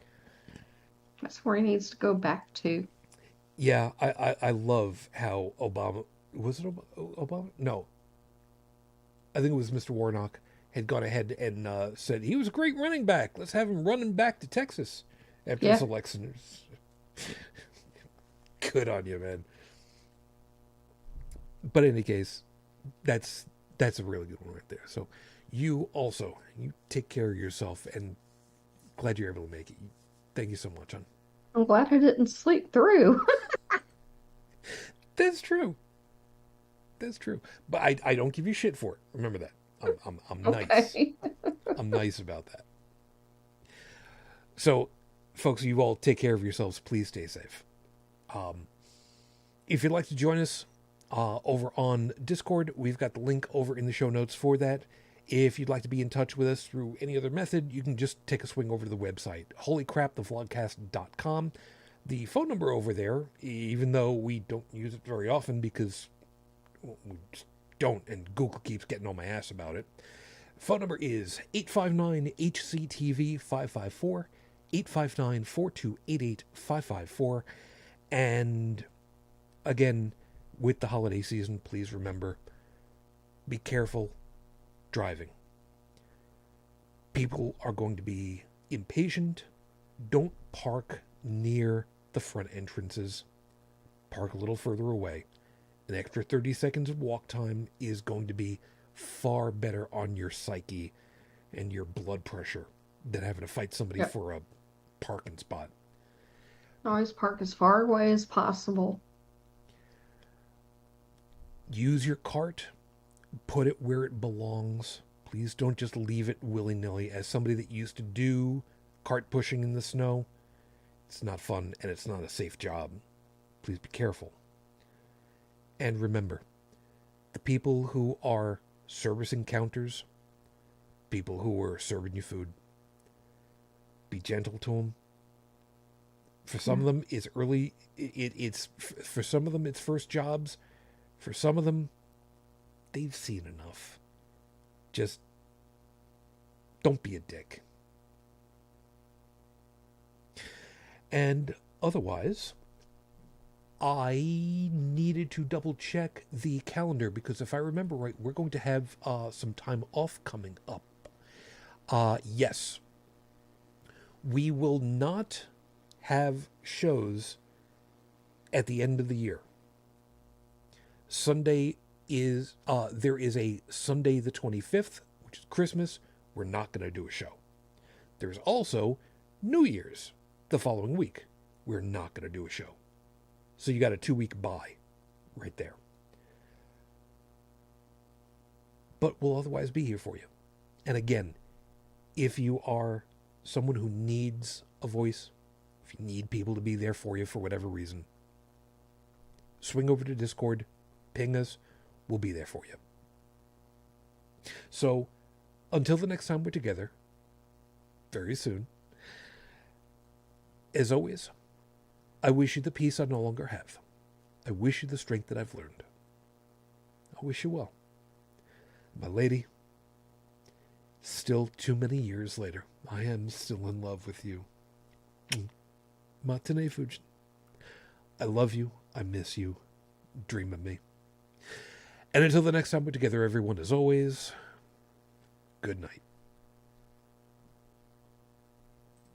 That's where he needs to go back to. Yeah, I love how Obama... Was it Obama? No. I think it was Mr. Warnock had gone ahead and said he was a great running back. Let's have him running back to Texas after this election. Good on you, man. But in any case, that's a really good one right there. So you take care of yourself, and glad you're able to make it. Thank you so much, hon. I'm glad I didn't sleep through. That's true. That's true. But I don't give you shit for it. Remember that. I'm nice. Okay. I'm nice about that. So, folks, you all take care of yourselves. Please stay safe. If you'd like to join us over on Discord, we've got the link over in the show notes for that. If you'd like to be in touch with us through any other method, you can just take a swing over to the website, holycrapthevlogcast.com. The phone number over there, even though we don't use it very often because we just don't, and Google keeps getting on my ass about it. Phone number is 859-HCTV-554, 859-4288-554. And again, with the holiday season, please remember, be careful driving. People are going to be impatient. Don't park near the front entrances. Park a little further away. An extra 30 seconds of walk time is going to be far better on your psyche and your blood pressure than having to fight somebody for a parking spot. Always park as far away as possible. Use your cart. Put it where it belongs. Please don't just leave it willy-nilly. As somebody that used to do cart pushing in the snow, it's not fun and it's not a safe job. Please be careful. And remember, the people who are servicing counters, people who are serving you food, be gentle to them. For some of them, it's early. For some of them, it's first jobs. For some of them, they've seen enough. Just don't be a dick. And otherwise, I needed to double check the calendar because if I remember right, we're going to have some time off coming up. Yes. We will not have shows at the end of the year. Sunday is, there is a Sunday the 25th, which is Christmas. We're not going to do a show. There's also New Year's the following week. We're not going to do a show. So you got a 2-week bye right there. But we'll otherwise be here for you. And again, if you are someone who needs a voice, if you need people to be there for you for whatever reason, swing over to Discord, ping us, we'll be there for you. So, until the next time we're together, very soon, as always, I wish you the peace I no longer have. I wish you the strength that I've learned. I wish you well. My lady, still too many years later, I am still in love with you. Matane Fujin. I love you. I miss you. Dream of me. And until the next time we're together, everyone, as always, good night.